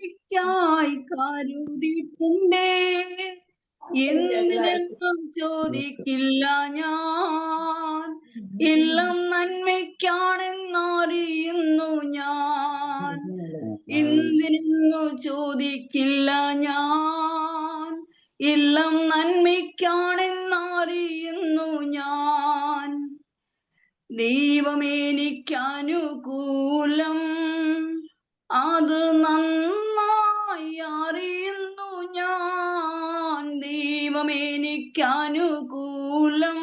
നന്മയ്ക്കായി കരുതിയിട്ടുണ്ടേ. എന്തിനെന്നും ചോദിക്കില്ല ഞാൻ, എല്ലാം നന്മയ്ക്കാണെന്നറിയുന്നു ഞാൻ. എന്തിനെന്നു ചോദിക്കില്ല ഞാൻ, എല്ലാം നന്മയ്ക്കാണെന്നറിയുന്നു ഞാൻ. ദൈവമെനിക്കനുകൂലം, അത് നന്നായി അറിയുന്നു ഞാൻ. ദൈവമെനിക്കനുകൂലം,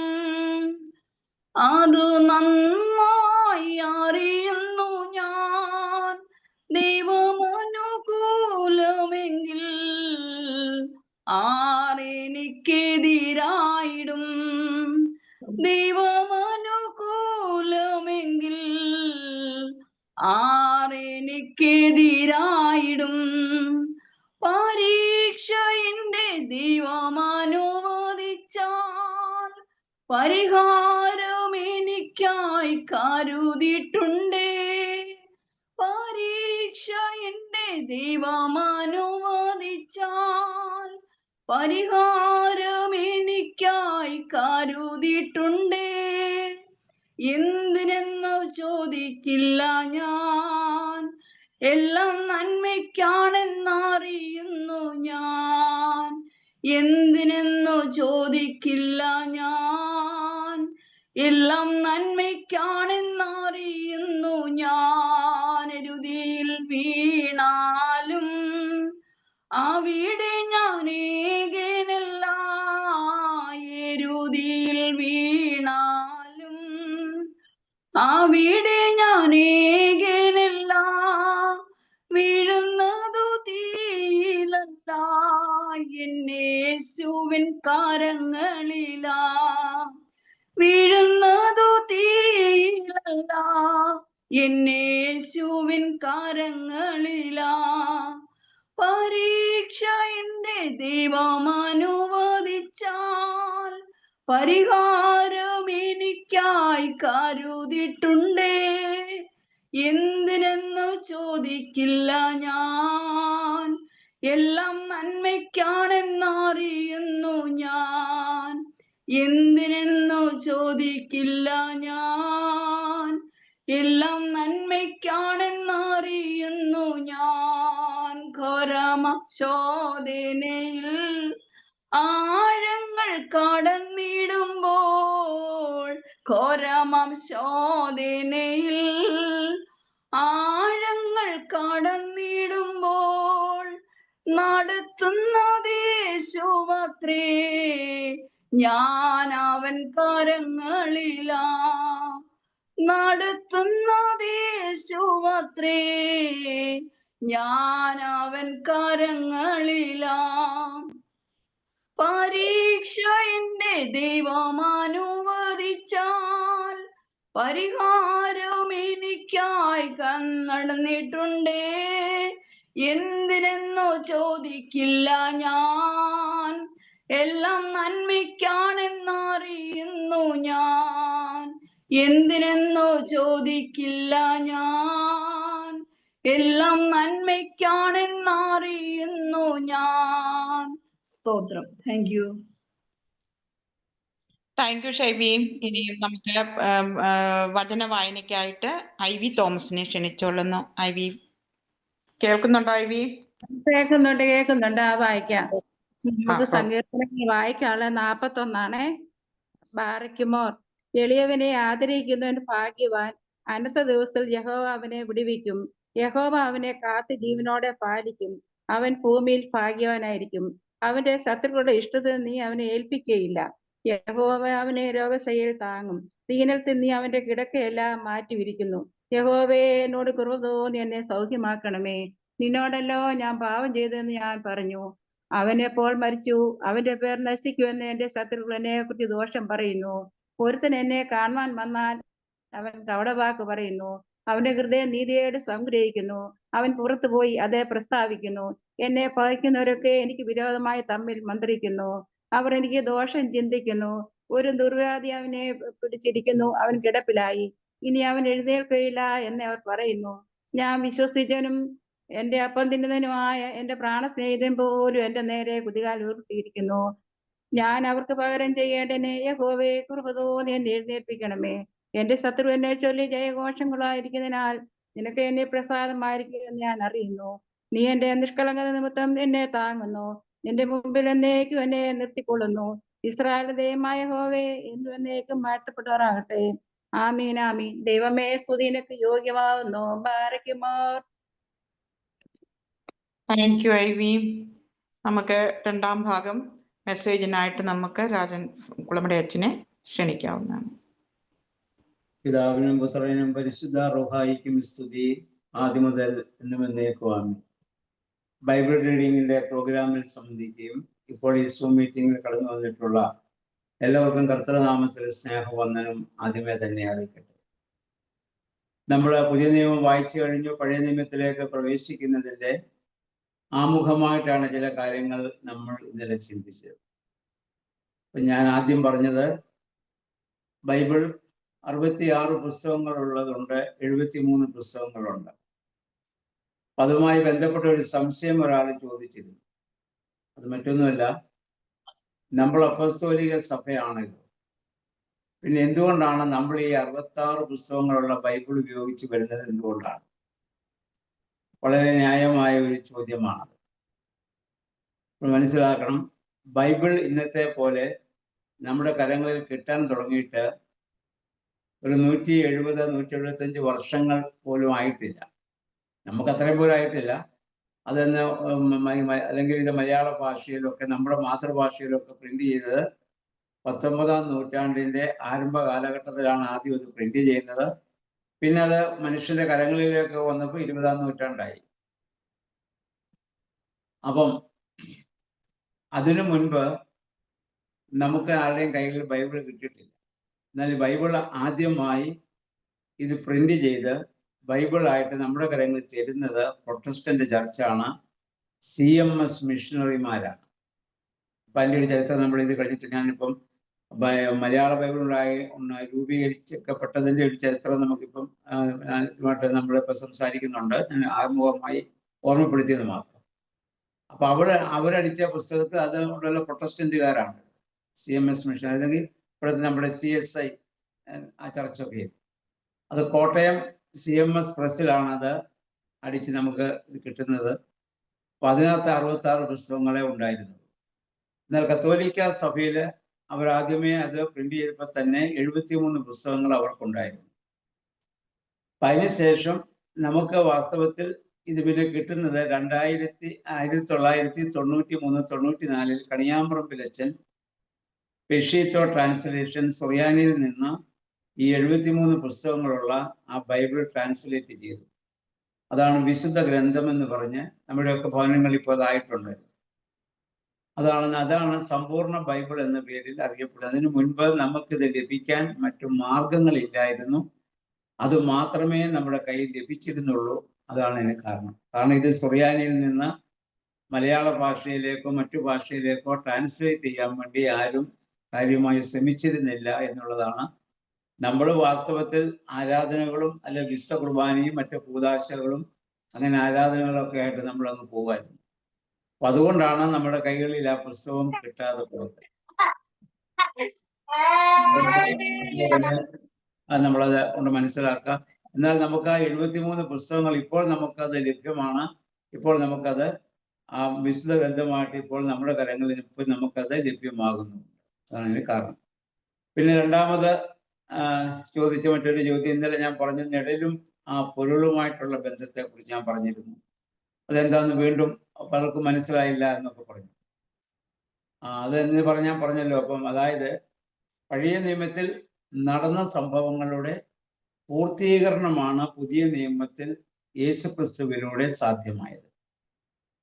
അത് നന്നായി അറിയുന്നു ഞാൻ. ദൈവമനുകൂലമെങ്കിൽ ആരെനിക്കെതിരായിടും? ദൈവമനുകൂലമെങ്കിൽ ആരെനിക്കെതിരായിടും? പരീക്ഷ എന്റെ ദൈവമനുവദിച്ചാൽ പരിഹാരം എനിക്കായി കരുതിയിട്ടുണ്ടേ. പരീക്ഷ എന്റെ ദൈവമനുവദിച്ചാൽ പരിഹാരം എനിക്കായി കരുതിയിട്ടുണ്ടേ. എന്തിനെന്നു ചോദിക്കില്ല ഞാൻ, എല്ലാം നന്മയ്ക്കാണെന്നറിയുന്നു ഞാൻ. എന്തിനെന്നു ചോദിക്കില്ല ഞാൻ, എല്ലാം നന്മയ്ക്കാണെന്നറിയുന്നു ഞാൻ. എരുതിയിൽ വീണാലും അവിടെ ഞാൻ ഏകനല്ല. എരുതിയിൽ വീണാലും അവിടെ ഞാൻ ഏകനല്ല. വീഴുന്നതു തീയിലല്ല, എന്നേശുവിൻ കരങ്ങളിലാ. വീഴുന്നതു തീയിലല്ല, എന്നേശുവിൻ കരങ്ങളിലാ. പരീക്ഷ എന്റെ ദൈവമനുവദിച്ചാൽ പരിഹാരം എനിക്കായി കരുതിയിട്ടുണ്ടേ. എന്തിനെന്നു ചോദിക്കില്ല ഞാൻ, എല്ലാം നന്മയ്ക്കാണെന്നറിയുന്നു ഞാൻ. എന്തിനെന്നു ചോദിക്കില്ല ഞാൻ, എല്ലാം നന്മയ്ക്കാണെന്നറിയുന്നു ഞാൻ. ഘോരമശോധനയിൽ ആഴങ്ങൾ കടന്നിടുമ്പോൾ, ഘോരമശോധനയിൽ ആഴങ്ങൾ കടന്നിടുമ്പോൾ നടത്തുന്നത് യേശുവത്രേ. ഞാൻ അവൻ കരങ്ങളിലാ. നടത്തുന്നത് യേശുവത്രേ, ഞാൻ അവൻ കരങ്ങളിലാ. പരീക്ഷ എന്റെ ദൈവമനുവദിച്ചാൽ പരിഹാരം എനിക്കായി നടന്നിട്ടുണ്ടേ. എന്തിനെന്നു ചോദിക്കില്ല ഞാൻ, എല്ലാം നന്മയ്ക്കാണെന്നറിയുന്നു ഞാൻ. എന്തിനെന്നു ചോദിക്കില്ല ഞാൻ, എല്ലാം നന്മയ്ക്കാണെന്നറിയുന്നു ഞാൻ. സ്തോത്രം. Thank you. Thank you Shaibi. ഇനിയും നമുക്ക് വചന വായനയ്ക്കായിട്ട് IV തോമസിനെ ക്ഷണിച്ചോളുന്നു. IV കേൾക്കുന്നുണ്ടോ? IV കേൾക്കുന്നുണ്ട്. വായിക്കാം. നമുക്ക് സങ്കീർത്തനങ്ങൾ വായിക്കാനുള്ള 41 ബാറയ്ക്കുമോർ. എളിയവനെ ആദരിക്കുന്നവൻ ഭാഗ്യവാൻ. അനർത്ഥ ദിവസത്തിൽ യഹോവ അവനെ വിടുവിക്കും. യഹോവ അവനെ കാത്ത് ജീവനോടെ പാലിക്കും. അവൻ ഭൂമിയിൽ ഭാഗ്യവാനായിരിക്കും. അവന്റെ ശത്രുക്കളുടെ ഇഷ്ടത്തിന് നീ അവനെ ഏൽപ്പിക്കുകയില്ല. യഹോവ അവനെ രോഗശയ്യയിൽ താങ്ങും. ദീനത്തിൽ നീ അവന്റെ കിടക്കയെല്ലാം മാറ്റിവിരിക്കുന്നു. യഹോവയെ എന്നോട് കൃപ തോന്നി എന്നെ സൗഖ്യമാക്കണമേ. നിന്നോടല്ലോ ഞാൻ പാപം ചെയ്തെന്ന് ഞാൻ പറഞ്ഞു. അവൻ എപ്പോൾ മരിച്ചു? അവന്റെ പേർ നശിക്കുമെന്ന് എന്റെ ശത്രുക്കൾ എന്നെ കുറിച്ച് ദോഷം പറയുന്നു. ഒരുത്തൻ എന്നെ കാണുവാൻ വന്നാൽ അവൻ കവടവാക്ക് പറയുന്നു. അവന്റെ ഹൃദയം നീതിയോട് സംഗ്രഹിക്കുന്നു. അവൻ പുറത്തു പോയി അതേ പ്രസ്താവിക്കുന്നു. എന്നെ പകയ്ക്കുന്നവരൊക്കെ എനിക്ക് വിരോധമായി തമ്മിൽ മന്ത്രിക്കുന്നു. അവർ എനിക്ക് ദോഷം ചിന്തിക്കുന്നു. ഒരു ദുർവ്യാധി അവനെ പിടിച്ചിരിക്കുന്നു. അവൻ കിടപ്പിലായി. ഇനി അവൻ എഴുന്നേൽക്കുകയില്ല എന്ന് അവർ പറയുന്നു. ഞാൻ വിശ്വസിച്ചവനും എന്റെ അപ്പം തിന്നുന്നതിനുമായ എന്റെ പ്രാണസ്നേഹിതൻ പോലും എന്റെ നേരെ കുതികാൽ ഉയർത്തിയിരിക്കുന്നു. ഞാൻ അവർക്ക് പകരം ചെയ്യേണ്ടതിന് യഹോവേ കൃപ തോന്നി എന്നെ എഴുന്നേൽപ്പിക്കണമേ. എന്റെ ശത്രു എന്നെ ചൊല്ലി ജയഘോഷങ്ങളായിരിക്കുന്നതിനാൽ നിനക്ക് എന്നെ പ്രസാദമായിരിക്കുമെന്ന് ഞാൻ അറിയുന്നു. നീ എന്റെ നിഷ്കളങ്കത നിമിത്തം എന്നെ താങ്ങുന്നു. നിന്റെ മുമ്പിൽ എന്നേക്കും എന്നെ നിർത്തിക്കൊള്ളുന്നു. ഇസ്രായേലിന്റെ ദൈവമായ യഹോവേ എന്നും എന്നേക്കും വാഴ്ത്തപ്പെട്ടവരാകട്ടെ. ആമീൻ ആമീൻ. ദൈവമേ സ്തുതി നിനക്ക് യോഗ്യമാകുന്നു. ബാരക്കുമോ. Thank you Ivy. നമുക്ക് രണ്ടാം ഭാഗം മെസ്സേജിനായിട്ട് നമുക്ക് രാജൻ കുളമ്പടി അച്ഛനെ ക്ഷണിക്കാവുന്നതാണ്. പിതാവിനും പുത്രനും പരിശുദ്ധ റൂഹായിക്കും സ്തുതി ആദ്യം മുതൽ എന്നും എന്നേക്കും ആമീൻ. ബൈബിൾ റീഡിങ്ങിന്റെ പ്രോഗ്രാമിൽ സംബന്ധിക്കുകയും ഇപ്പോൾ ഈ സൂം മീറ്റിംഗിൽ കടന്നു വന്നിട്ടുള്ള എല്ലാവർക്കും കർത്തൃനാമത്തിൽ സ്നേഹവന്ദനം ആദ്യമേ തന്നെ അറിയിക്കട്ടെ. നമ്മൾ പുതിയ നിയമം വായിച്ചു കഴിഞ്ഞു. പഴയ നിയമത്തിലേക്ക് പ്രവേശിക്കുന്നതിൻ്റെ ആമുഖമായിട്ടാണ് ചില കാര്യങ്ങൾ നമ്മൾ ഇന്നലെ ചിന്തിച്ചത്. ഞാൻ ആദ്യം പറഞ്ഞത് ബൈബിൾ 66 പുസ്തകങ്ങളുള്ളതുണ്ട്, 73 പുസ്തകങ്ങളുണ്ട്. അതുമായി ബന്ധപ്പെട്ട ഒരു സംശയം ഒരാൾ ചോദിച്ചിരുന്നു. അത് മറ്റൊന്നുമല്ല, നമ്മൾ അപ്പസ്തോലിക സഭയാണല്ലോ, പിന്നെ എന്തുകൊണ്ടാണ് നമ്മൾ ഈ 66 പുസ്തകങ്ങളുള്ള ബൈബിൾ ഉപയോഗിച്ച് വരുന്നത്? എന്തുകൊണ്ടാണ്? വളരെ ന്യായമായ ഒരു ചോദ്യമാണത്. മനസ്സിലാക്കണം, ബൈബിൾ ഇന്നത്തെ പോലെ നമ്മുടെ കരങ്ങളിൽ കിട്ടാൻ തുടങ്ങിയിട്ട് ഒരു 170-175 വർഷങ്ങൾ പോലും ആയിട്ടില്ല. നമുക്ക് അത്രയും പോലും ആയിട്ടില്ല. അതെന്ന് അല്ലെങ്കിൽ ഇത് മലയാള ഭാഷയിലൊക്കെ, നമ്മുടെ മാതൃഭാഷയിലൊക്കെ പ്രിന്റ് ചെയ്തത് 19-ാം നൂറ്റാണ്ടിന്റെ ആരംഭ കാലഘട്ടത്തിലാണ് ആദ്യം അത് പ്രിന്റ് ചെയ്യുന്നത്. പിന്നെ അത് മനുഷ്യന്റെ കരങ്ങളിലേക്ക് വന്നപ്പോൾ 20-ാം നൂറ്റാണ്ടായി. അപ്പം അതിനു മുൻപ് നമുക്ക് ആരുടെയും കയ്യിൽ ബൈബിൾ കിട്ടിയിട്ടില്ല. എന്നാൽ ബൈബിൾ ആദ്യമായി ഇത് പ്രിന്റ് ചെയ്ത് ബൈബിളായിട്ട് നമ്മുടെ കരങ്ങളിൽ തരുന്നത് പ്രൊട്ടസ്റ്റന്റ് ചർച്ചാണ്, CMS മിഷണറിമാരാണ്. അപ്പം അതിൻ്റെ ഒരു ചരിത്രം നമ്മൾ ഇത് കഴിഞ്ഞിട്ട്, ഞാനിപ്പം മലയാള ബൈബിൾ രൂപീകരിക്കപ്പെട്ടതിൻ്റെ ഒരു ചരിത്രം നമുക്കിപ്പം നമ്മളിപ്പോൾ സംസാരിക്കുന്നുണ്ട്. ഞാൻ ആമുഖമായി ഓർമ്മപ്പെടുത്തിയത് മാത്രം. അപ്പൊ അവരടിച്ച പുസ്തകത്തിൽ അത് ഉള്ള പ്രൊട്ടസ്റ്റന്റുകാരാണ് CMS മിഷൻ, അല്ലെങ്കിൽ ഇപ്പോഴത്തെ നമ്മുടെ CSI ആ ചർച്ചൊക്കെ. അത് കോട്ടയം CMS പ്രസ്സിലാണ് അത് അടിച്ച് നമുക്ക് ഇത് കിട്ടുന്നത്. അപ്പൊ അതിനകത്ത് 66 പുസ്തകങ്ങളെ ഉണ്ടായിരുന്നു. എന്നാൽ കത്തോലിക്ക സഭയിൽ അവരാദ്യമേ അത് പ്രിന്റ് ചെയ്തപ്പോൾ തന്നെ 73 പുസ്തകങ്ങൾ അവർക്കുണ്ടായിരുന്നു. അപ്പം അതിനുശേഷം നമുക്ക് വാസ്തവത്തിൽ ഇത് പിന്നെ കിട്ടുന്നത് 1993-94 കണിയാമ്പറമ്പിലച്ചൻ പെഷീത്തോ ട്രാൻസ്ലേഷൻ സുറിയാനിയിൽ നിന്ന് ഈ 73 പുസ്തകങ്ങളുള്ള ആ ബൈബിൾ ട്രാൻസ്ലേറ്റ് ചെയ്തു. അതാണ് വിശുദ്ധ ഗ്രന്ഥം എന്ന് പറഞ്ഞ് നമ്മുടെയൊക്കെ ഭവനങ്ങളിൽ ഇപ്പോൾ അതായിട്ടുണ്ട്. അതാണ് സമ്പൂർണ്ണ ബൈബിൾ എന്ന പേരിൽ അറിയപ്പെടുന്നത്. അതിനു മുൻപ് നമുക്കിത് ലഭിക്കാൻ മറ്റു മാർഗങ്ങളില്ലായിരുന്നു. അത് മാത്രമേ നമ്മുടെ കയ്യിൽ ലഭിച്ചിരുന്നുള്ളൂ. അതാണ് ഇതിന് കാരണം ഇത് സുറിയാനിയിൽ നിന്ന് മലയാള ഭാഷയിലേക്കോ മറ്റു ഭാഷയിലേക്കോ ട്രാൻസ്ലേറ്റ് ചെയ്യാൻ വേണ്ടി ആരും കാര്യമായി ശ്രമിച്ചിരുന്നില്ല എന്നുള്ളതാണ്. നമ്മൾ വാസ്തവത്തിൽ ആരാധനകളും അല്ലെ വിശുദ്ധ കുർബാനയും മറ്റു കൂദാശകളും അങ്ങനെ ആരാധനകളൊക്കെ ആയിട്ട് നമ്മൾ അങ്ങ് പോകായിരുന്നു. അപ്പൊ അതുകൊണ്ടാണ് നമ്മുടെ കൈകളിൽ ആ പുസ്തകം കിട്ടാതെ പോയത്. നമ്മളത് കൊണ്ട് മനസ്സിലാക്കുക. എന്നാൽ നമുക്ക് ആ 73 പുസ്തകങ്ങൾ ഇപ്പോൾ നമുക്കത് ലഭ്യമാണ്. ഇപ്പോൾ നമുക്കത് ആ വിശുദ്ധ ഗ്രന്ഥമായിട്ട് ഇപ്പോൾ നമ്മുടെ കരങ്ങളിൽ ഇപ്പോൾ നമുക്കത് ലഭ്യമാകുന്നു. അതാണ് ഇതിന് കാരണം. പിന്നെ രണ്ടാമത് ചോദിച്ച മറ്റൊരു ചോദ്യം, ഇന്നലെ ഞാൻ പറഞ്ഞു, നിഴലും ആ പൊരുളുമായിട്ടുള്ള ബന്ധത്തെ കുറിച്ച് ഞാൻ പറഞ്ഞിരുന്നു. അതെന്താന്ന് വീണ്ടും പലർക്കും മനസ്സിലായില്ല എന്നൊക്കെ പറഞ്ഞു. അതെന്ന് ഞാൻ പറഞ്ഞല്ലോ. അപ്പം അതായത് പഴയ നിയമത്തിൽ നടന്ന സംഭവങ്ങളുടെ പൂർത്തീകരണമാണ് പുതിയ നിയമത്തിൽ യേശുക്രിസ്തുവിലൂടെ സാധ്യമായത്.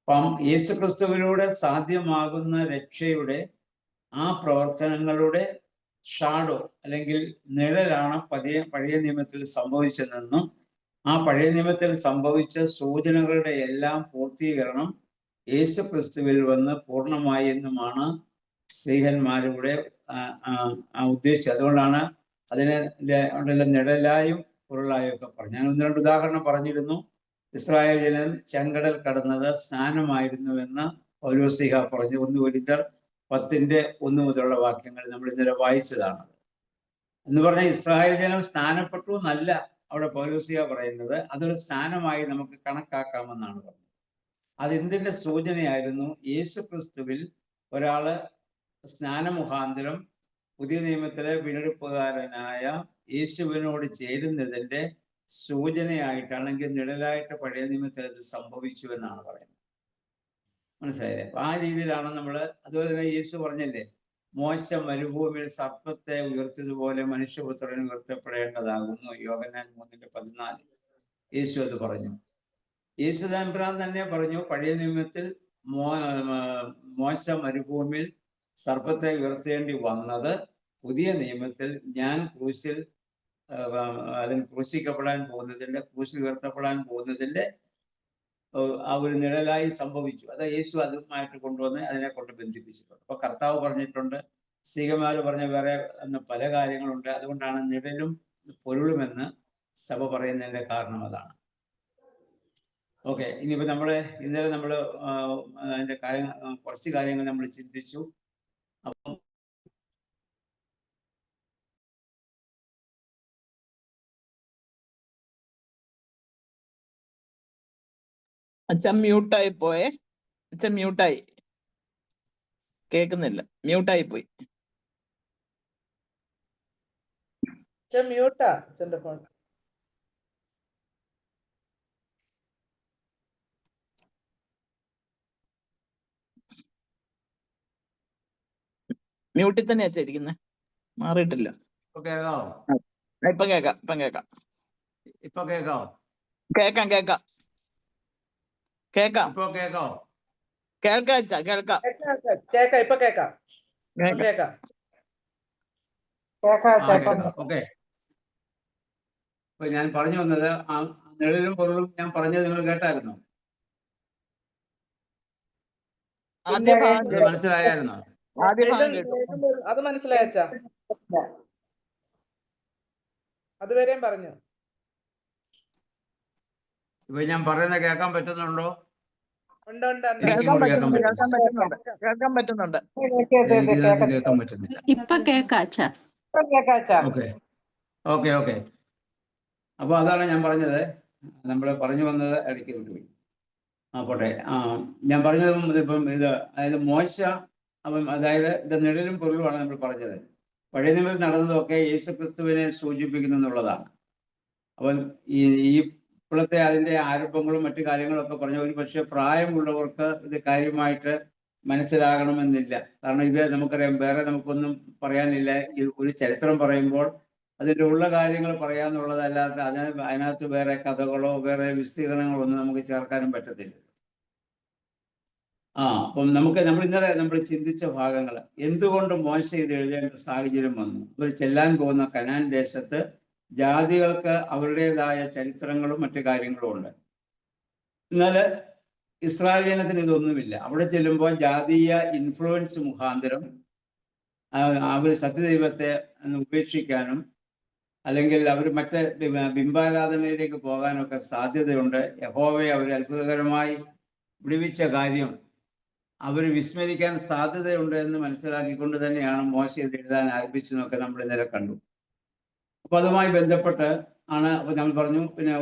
അപ്പം യേശുക്രിസ്തുവിലൂടെ സാധ്യമാകുന്ന രക്ഷയുടെ ആ പ്രവർത്തനങ്ങളുടെ ഷാഡോ അല്ലെങ്കിൽ നിഴലാണ് പഴയ നിയമത്തിൽ സംഭവിച്ചതെന്നും ആ പഴയ നിയമത്തിൽ സംഭവിച്ച സൂചനകളുടെ എല്ലാം പൂർത്തീകരണം യേശുക്രിസ്തുവിൽ വന്ന് പൂർണ്ണമായി എന്നുമാണ് സ്ത്രീഹന്മാരുടെ ഉദ്ദേശിച്ചത്. അതുകൊണ്ടാണ് അതിനെ നിഴലായും പൊരുളായും ഒക്കെ പറഞ്ഞു. ഞാൻ 1-2 ഉദാഹരണം പറഞ്ഞിരുന്നു. ഇസ്രായേൽ ജനം ചെങ്കടൽ കടന്നത് സ്നാനമായിരുന്നുവെന്ന് പൗലോസ്ലീഹ പറഞ്ഞു. 1 കൊരിന്ത്യർ 10:1 മുതലുള്ള വാക്യങ്ങൾ നമ്മൾ ഇന്നലെ വായിച്ചതാണ്. എന്ന് പറഞ്ഞാൽ ഇസ്രായേൽ ജനം സ്നാനപ്പെട്ടു എന്നല്ല അവിടെ പൗലോസ്ലീഹ പറയുന്നത്, അതൊരു സ്നാനമായി നമുക്ക് കണക്കാക്കാമെന്നാണ് പറഞ്ഞത്. അതെന്തിന്റെ സൂചനയായിരുന്നു? യേശു ക്രിസ്തുവിൽ ഒരാള് സ്നാനമുഖാന്തരം പുതിയ നിയമത്തിലെ വീണ്ടെടുപ്പുകാരനായ യേശുവിനോട് ചേരുന്നതിന്റെ സൂചനയായിട്ടാണെങ്കിൽ നിഴലായിട്ട് പഴയ നിയമത്തിൽ അത് സംഭവിച്ചു എന്നാണ് പറയുന്നത്. മനസ്സിലായില്ലേ? അപ്പൊ ആ രീതിയിലാണ് നമ്മൾ. അതുപോലെ തന്നെ യേശു പറഞ്ഞല്ലേ, മോശ മരുഭൂമിയിൽ സർപ്പത്തെ ഉയർത്തിയതുപോലെ മനുഷ്യപുത്രൻ ഉയർത്തപ്പെടേണ്ടതാകുന്നു. യോഹന്നാൻ 3:14 യേശു അത് പറഞ്ഞു. യേശു തമ്പുരാൻ തന്നെ പറഞ്ഞു, പഴയ നിയമത്തിൽ മോശ മരുഭൂമിയിൽ സർപ്പത്തെ ഉയർത്തേണ്ടി വന്നത് പുതിയ നിയമത്തിൽ ഞാൻ ക്രൂശിൽ അല്ലെങ്കിൽ ക്രൂശിക്കപ്പെടാൻ പോകുന്നതിന്റെ, ക്രൂശിൽ ഉയർത്തപ്പെടാൻ പോകുന്നതിന്റെ ആ ഒരു നിഴലായി സംഭവിച്ചു. അത് യേശു അതുമായിട്ട് കൊണ്ടുവന്ന് അതിനെ കൊണ്ട് ബന്ധിപ്പിച്ചിട്ടുണ്ട്. അപ്പൊ കർത്താവ് പറഞ്ഞിട്ടുണ്ട്, സ്ത്രീകന്മാർ പറഞ്ഞ വേറെ പല കാര്യങ്ങളുണ്ട്. അതുകൊണ്ടാണ് നിഴലും പൊരുളുമെന്ന് സഭ പറയുന്നതിന്റെ കാരണം അതാണ്. ഓക്കെ, ഇനിയിപ്പോ ഇന്നലെ നമ്മള് അതിന്റെ കുറച്ച് കാര്യങ്ങൾ നമ്മൾ ചിന്തിച്ചു. അപ്പം അച്ഛൻ മ്യൂട്ടായി പോയേ. അച്ഛൻ മ്യൂട്ടായി, കേൾക്കുന്നില്ല, മ്യൂട്ടായി പോയി. മ്യൂട്ടാ അച്ഛന്റെ ഫോൺ. മ്യൂട്ടിൽ തന്നെ അച്ഛരിക്കുന്നത്, മാറിയിട്ടില്ല. ഇപ്പൊ കേൾക്കാവോ? ഇപ്പൊ കേക്കാം, ഇപ്പം കേക്കാം. ഇപ്പൊ കേൾക്കാവോ? കേക്കാം കേക്കാം കേക്കാം. ഇപ്പൊ കേൾക്കാവോ? കേൾക്കാം അച്ഛാ, കേൾക്കാം. കേക്കാം, ഇപ്പൊ കേക്കാം. കേക്കാം. ഓക്കെ. അപ്പൊ ഞാൻ പറഞ്ഞു വന്നത്, ആ നിഴലും പൊരുളും ഞാൻ പറഞ്ഞത് നിങ്ങൾ കേട്ടായിരുന്നോ? ആദ്യ ഭാഗം മനസ്സിലായായിരുന്നോ? ആദ്യ ഭാഗം കേട്ടു. അത് മനസ്സിലായച്ചാ, അതുവരെയും പറഞ്ഞു. ഇപ്പൊ ഞാൻ പറയുന്നത് കേൾക്കാൻ പറ്റുന്നുണ്ടോ? കേൾക്കാൻ പറ്റുന്നുണ്ട്. കേൾക്കാൻ പറ്റുന്നില്ല. ഇപ്പൊ കേക്കാച്ചാ. ഓക്കെ. അപ്പൊ അതാണ് ഞാൻ പറഞ്ഞത്. നമ്മൾ പറഞ്ഞു വന്നത് ഇടയ്ക്ക് വിട്ടുപോയി. പോട്ടെ. ഞാൻ പറഞ്ഞത് ഇപ്പം അതായത് മോശ അതായത് ഇത് നിഴലും പൊരുളുമാണ് നമ്മൾ പറഞ്ഞത്. പഴയ നിയമത്തിൽ നടന്നതൊക്കെ യേശു ക്രിസ്തുവിനെ സൂചിപ്പിക്കുന്നു എന്നുള്ളതാണ്. അപ്പം ഇപ്പോഴത്തെ അതിന്റെ ആരംഭങ്ങളും മറ്റു കാര്യങ്ങളും ഒക്കെ പറഞ്ഞ ഒരു പക്ഷേ പ്രായമുള്ളവർക്ക് ഇത് കാര്യമായിട്ട് മനസ്സിലാകണമെന്നില്ല. കാരണം ഇത് നമുക്കറിയാം, വേറെ നമുക്കൊന്നും പറയാനില്ല. ഒരു ചരിത്രം പറയുമ്പോൾ അതിൻ്റെ ഉള്ള കാര്യങ്ങൾ പറയാന്നുള്ളതല്ലാതെ അതിനകത്ത് വേറെ കഥകളോ വേറെ വിസ്തീർണങ്ങളോ ഒന്നും നമുക്ക് ചേർക്കാനും പറ്റത്തില്ല. അപ്പം നമ്മൾ ഇന്നലെ ചിന്തിച്ച ഭാഗങ്ങൾ, എന്തുകൊണ്ട് മോശ ഇത് എഴുതേണ്ട സാഹചര്യം വന്നു? ഇവർ ചെല്ലാൻ പോകുന്ന കനാൻ ദേശത്ത് ജാതികൾക്ക് അവരുടേതായ ചരിത്രങ്ങളും മറ്റു കാര്യങ്ങളും ഉണ്ട്. എന്നാൽ ഇസ്രായേൽ ജനത്തിന് ഇതൊന്നുമില്ല. അവിടെ ചെല്ലുമ്പോൾ ജാതീയ ഇൻഫ്ലുവൻസ് മുഖാന്തരം അവർ സത്യദൈവത്തെ ഉപേക്ഷിക്കാനും അല്ലെങ്കിൽ അവർ മറ്റ് ബിംബാരാധനയിലേക്ക് പോകാനൊക്കെ സാധ്യതയുണ്ട്. യഹോവയെ അവർ അത്ഭുതകരമായി വിടുവിച്ച കാര്യം അവർ വിസ്മരിക്കാൻ സാധ്യതയുണ്ട് എന്ന് മനസ്സിലാക്കിക്കൊണ്ട് തന്നെയാണ് മോശ ഇത് എഴുതാൻ ആരംഭിച്ചതെന്നൊക്കെ നമ്മൾ ഇന്നലെ കണ്ടു. അപ്പൊ അതുമായി ബന്ധപ്പെട്ട് ആണ് നമ്മൾ പറഞ്ഞു. പിന്നെ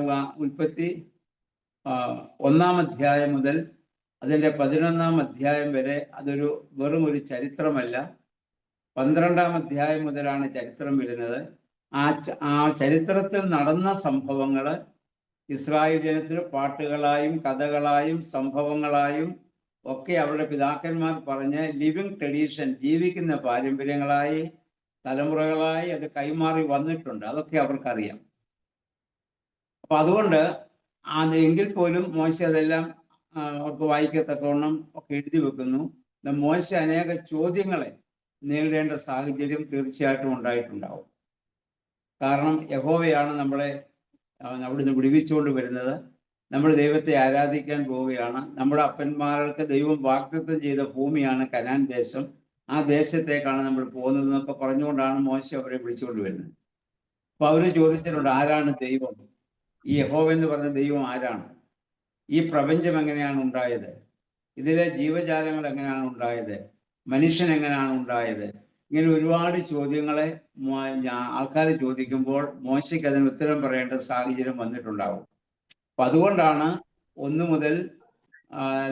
ഉൽപ്പത്തി 1-ാം അധ്യായം മുതൽ അതിൻ്റെ 11-ാം അധ്യായം വരെ അതൊരു വെറും ഒരു ചരിത്രമല്ല. 12-ാം അധ്യായം മുതലാണ് ചരിത്രം വരുന്നത്. ആ ചരിത്രത്തിൽ നടന്ന സംഭവങ്ങൾ ഇസ്രായേൽ ജനത്തിന് പാട്ടുകളായും കഥകളായും സംഭവങ്ങളായും ഒക്കെ അവരുടെ പിതാക്കന്മാർ പറഞ്ഞ് ലിവിങ് ട്രഡീഷൻ, ജീവിക്കുന്ന പാരമ്പര്യങ്ങളായി തലമുറകളായി അത് കൈമാറി വന്നിട്ടുണ്ട്. അതൊക്കെ അവർക്കറിയാം. അപ്പൊ അതുകൊണ്ട് എങ്കിൽ പോലും മോശ അതെല്ലാം അവർക്ക് വായിക്കത്തക്കവണ്ണം ഒക്കെ എഴുതി വെക്കുന്നു. മോശ അനേക ചോദ്യങ്ങളെ നേരിടേണ്ട സാഹചര്യം തീർച്ചയായിട്ടും ഉണ്ടായിട്ടുണ്ടാവും. കാരണം യഹോവയാണ് നമ്മളെ അവിടുന്ന് വിടുവിച്ചുകൊണ്ട് വരുന്നത്. നമ്മൾ ദൈവത്തെ ആരാധിക്കാൻ പോവുകയാണ്. നമ്മുടെ അപ്പന്മാർക്ക് ദൈവം വാഗ്ദത്തം ചെയ്ത ഭൂമിയാണ് കനാൻ ദേശം. ആ ദേശത്തേക്കാണ് നമ്മൾ പോകുന്നത് എന്നൊക്കെ പറഞ്ഞുകൊണ്ടാണ് മോശ അവരെ വിളിച്ചുകൊണ്ട് വരുന്നത്. അപ്പൊ അവര് ചോദിച്ചിട്ടുണ്ട്, ആരാണ് ദൈവം? ഈ യഹോവ എന്ന് പറഞ്ഞ ദൈവം ആരാണ്? ഈ പ്രപഞ്ചം എങ്ങനെയാണ് ഉണ്ടായത്, ഇതിലെ ജീവജാലങ്ങൾ എങ്ങനെയാണ് ഉണ്ടായത്, മനുഷ്യൻ എങ്ങനെയാണ് ഉണ്ടായത്, ഇങ്ങനെ ഒരുപാട് ചോദ്യങ്ങളെ ആൾക്കാർ ചോദിക്കുമ്പോൾ മോശയ്ക്ക് അതിന് ഉത്തരം പറയേണ്ട സാഹചര്യം വന്നിട്ടുണ്ടാവും. അപ്പൊ അതുകൊണ്ടാണ് 1 മുതൽ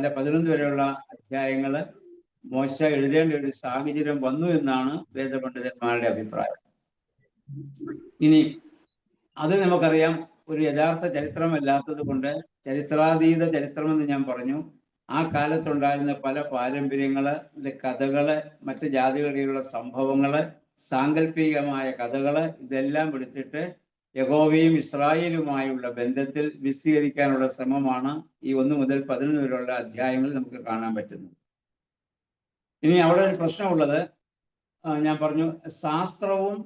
11 വരെയുള്ള അധ്യായങ്ങൾ മോശ എഴുതേണ്ട ഒരു സാഹചര്യം വന്നു എന്നാണ് വേദപണ്ഡിതന്മാരുടെ അഭിപ്രായം. ഇനി അത് നമുക്കറിയാം, ഒരു യഥാർത്ഥ ചരിത്രമല്ലാത്തത് കൊണ്ട് ചരിത്രാതീത ചരിത്രമെന്ന് ഞാൻ പറഞ്ഞു. ആ കാലത്തുണ്ടായിരുന്ന പല പാരമ്പര്യങ്ങള്, കഥകള്, മറ്റ് ജാതികളിലുള്ള സംഭവങ്ങള്, സാങ്കല്പികമായ കഥകള്, ഇതെല്ലാം എടുത്തിട്ട് യഹോവയും ഇസ്രായേലുമായുള്ള ബന്ധത്തിൽ വിശദീകരിക്കാനുള്ള ശ്രമമാണ് ഈ 1 മുതൽ 11 വരെയുള്ള അധ്യായങ്ങളിൽ നമുക്ക് കാണാൻ പറ്റുന്നത്. ഇനി അവിടെ ഒരു പ്രശ്നമുള്ളത്, ഞാൻ പറഞ്ഞു, ശാസ്ത്രവും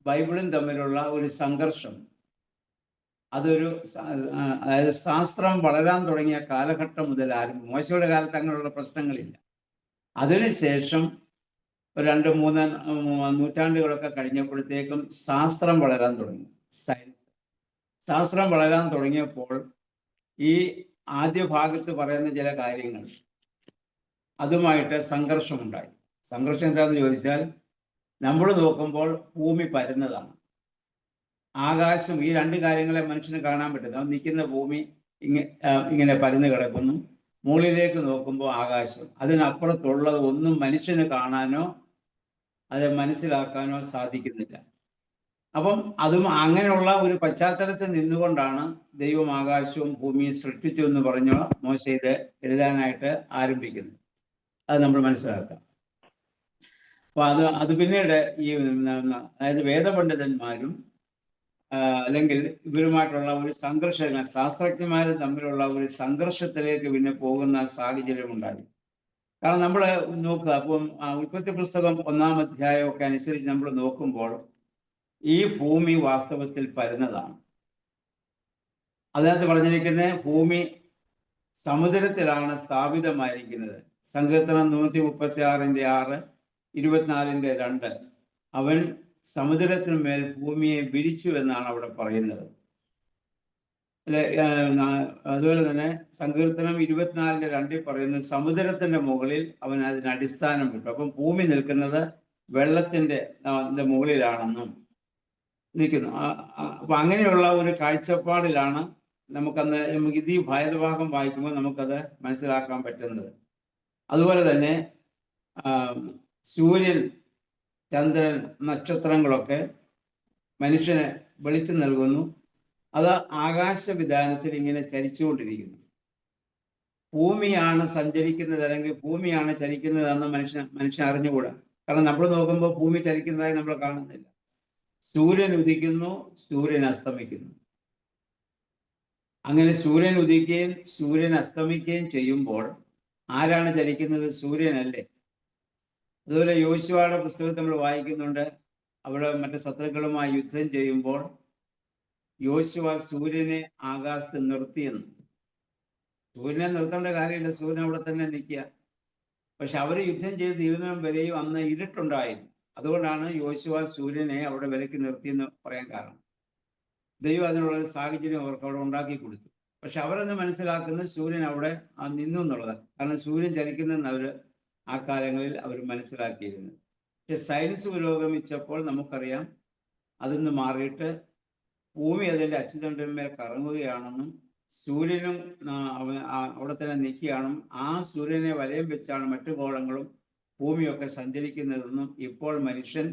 ബൈബിളും തമ്മിലുള്ള ഒരു സംഘർഷം. അതൊരു അതായത് ശാസ്ത്രം വളരാൻ തുടങ്ങിയ കാലഘട്ടം മുതൽ മോശയുടെ കാലത്ത് അങ്ങനെയുള്ള പ്രശ്നങ്ങളില്ല. അതിനുശേഷം 2-3 നൂറ്റാണ്ടുകളൊക്കെ കഴിഞ്ഞപ്പോഴത്തേക്കും ശാസ്ത്രം വളരാൻ തുടങ്ങി. ശാസ്ത്രം വളരാൻ തുടങ്ങിയപ്പോൾ ഈ ആദ്യ ഭാഗത്ത് പറയുന്ന ചില കാര്യങ്ങൾ അതുമായിട്ട് സംഘർഷമുണ്ടായി. സംഘർഷം എന്താണെന്ന് ചോദിച്ചാൽ, നമ്മൾ നോക്കുമ്പോൾ ഭൂമി പരന്നതാണ്, ആകാശം, ഈ 2 കാര്യങ്ങളെ മനുഷ്യന് കാണാൻ പറ്റുന്നു. നിൽക്കുന്ന ഭൂമി ഇങ്ങനെ പരന്നു കിടക്കുന്നു, മുകളിലേക്ക് നോക്കുമ്പോൾ ആകാശം, അതിനപ്പുറത്തുള്ളത് ഒന്നും മനുഷ്യന് കാണാനോ അത് മനസ്സിലാക്കാനോ സാധിക്കുന്നില്ല. അപ്പം അതും അങ്ങനെയുള്ള ഒരു പശ്ചാത്തലത്തിൽ നിന്നുകൊണ്ടാണ് ദൈവം ആകാശവും ഭൂമിയും സൃഷ്ടിച്ചു എന്ന് പറഞ്ഞ മോശ ഇത് എഴുതാനായിട്ട് ആരംഭിക്കുന്നത്. അത് നമ്മൾ മനസ്സിലാക്കാം. അപ്പൊ അത് പിന്നീട് ഈ അതായത് വേദപണ്ഡിതന്മാരും അല്ലെങ്കിൽ ഇവരുമായിട്ടുള്ള ഒരു സംഘർഷങ്ങൾ, ശാസ്ത്രജ്ഞന്മാരും തമ്മിലുള്ള ഒരു സംഘർഷത്തിലേക്ക് പിന്നെ പോകുന്ന സാഹചര്യം ഉണ്ടായി. കാരണം നമ്മൾ നോക്കുക, അപ്പം ഉൽപ്പത്തി പുസ്തകം 1-ാം അധ്യായമൊക്കെ അനുസരിച്ച് നമ്മൾ നോക്കുമ്പോൾ ഈ ഭൂമി വാസ്തവത്തിൽ പരന്നതാണ്. അതിനകത്ത് പറഞ്ഞിരിക്കുന്നത് ഭൂമി സമുദ്രത്തിലാണ് സ്ഥാപിതമായിരിക്കുന്നത്. സങ്കീർത്തനം 136-6, 24-2 അവൻ സമുദ്രത്തിന്മേൽ ഭൂമിയെ വിരിച്ചു എന്നാണ് അവിടെ പറയുന്നത്. അതുപോലെ തന്നെ സങ്കീർത്തനം 24-2 പറയുന്നത് സമുദ്രത്തിന്റെ മുകളിൽ അവൻ അതിന് അടിസ്ഥാനം വിട്ടു. അപ്പം ഭൂമി നിൽക്കുന്നത് വെള്ളത്തിന്റെ മുകളിലാണെന്നും നിൽക്കുന്നു. അപ്പൊ അങ്ങനെയുള്ള ഒരു കാഴ്ചപ്പാടിലാണ് നമുക്കന്ന് ഇത് ഈ ഭേദഭാഗം വായിക്കുമ്പോൾ നമുക്കത് മനസ്സിലാക്കാൻ പറ്റുന്നത്. അതുപോലെ തന്നെ സൂര്യൻ, ചന്ദ്രൻ, നക്ഷത്രങ്ങളൊക്കെ മനുഷ്യന് വെളിച്ചം നൽകുന്നു. അത് ആകാശവിധാനത്തിൽ ഇങ്ങനെ ചലിച്ചുകൊണ്ടിരിക്കുന്നു. ഭൂമിയാണ് സഞ്ചരിക്കുന്നത് അല്ലെങ്കിൽ ഭൂമിയാണ് ചലിക്കുന്നതെന്ന് മനുഷ്യൻ അറിഞ്ഞുകൂടാ. കാരണം നമ്മൾ നോക്കുമ്പോൾ ഭൂമി ചലിക്കുന്നതായി നമ്മൾ കാണുന്നില്ല. സൂര്യൻ ഉദിക്കുന്നു, സൂര്യൻ അസ്തമിക്കുന്നു. അങ്ങനെ സൂര്യൻ ഉദിക്കുകയും സൂര്യൻ അസ്തമിക്കുകയും ചെയ്യുമ്പോൾ ആരാണ് ചലിക്കുന്നത്? സൂര്യനല്ലേ. അതുപോലെ യോശുവയുടെ പുസ്തകത്തിൽ നമ്മൾ വായിക്കുന്നുണ്ട്, അവിടെ മറ്റു ശത്രുക്കളുമായി യുദ്ധം ചെയ്യുമ്പോൾ യോശുവ സൂര്യനെ ആകാശത്ത് നിർത്തിയെന്ന്. സൂര്യനെ നിർത്തേണ്ട കാര്യമില്ല, സൂര്യൻ അവിടെ തന്നെ നിൽക്കുക. പക്ഷെ അവർ യുദ്ധം ചെയ്ത് തീരുന്നതും വരെയും അന്ന് ഇരുട്ടുണ്ടായിരുന്നു. അതുകൊണ്ടാണ് യോശുവ സൂര്യനെ അവിടെ വിലക്ക് നിർത്തിയെന്ന് പറയാൻ കാരണം. ദൈവം അതിനുള്ളൊരു സാഹചര്യം അവർക്ക് അവിടെ ഉണ്ടാക്കി കൊടുത്തു. പക്ഷെ അവരൊന്ന് മനസ്സിലാക്കുന്നത് സൂര്യൻ അവിടെ നിന്നു എന്നുള്ളതാണ്. കാരണം സൂര്യൻ ചലിക്കുന്നെന്ന് അവർ ആ കാലങ്ങളിൽ അവർ മനസ്സിലാക്കിയിരുന്നു. പക്ഷെ സയൻസ് പുരോഗമിച്ചപ്പോൾ നമുക്കറിയാം അതിന്ന് മാറിയിട്ട് ഭൂമി അതിൻ്റെ അച്ചുതണ്ടിന്മേൽ കറങ്ങുകയാണെന്നും സൂര്യനും അവിടെ തന്നെ നിൽക്കുകയാണെന്നും ആ സൂര്യനെ വലയം വെച്ചാണ് മറ്റു ഗോളങ്ങളും ഭൂമിയൊക്കെ സഞ്ചരിക്കുന്നതെന്നും ഇപ്പോൾ മനുഷ്യൻ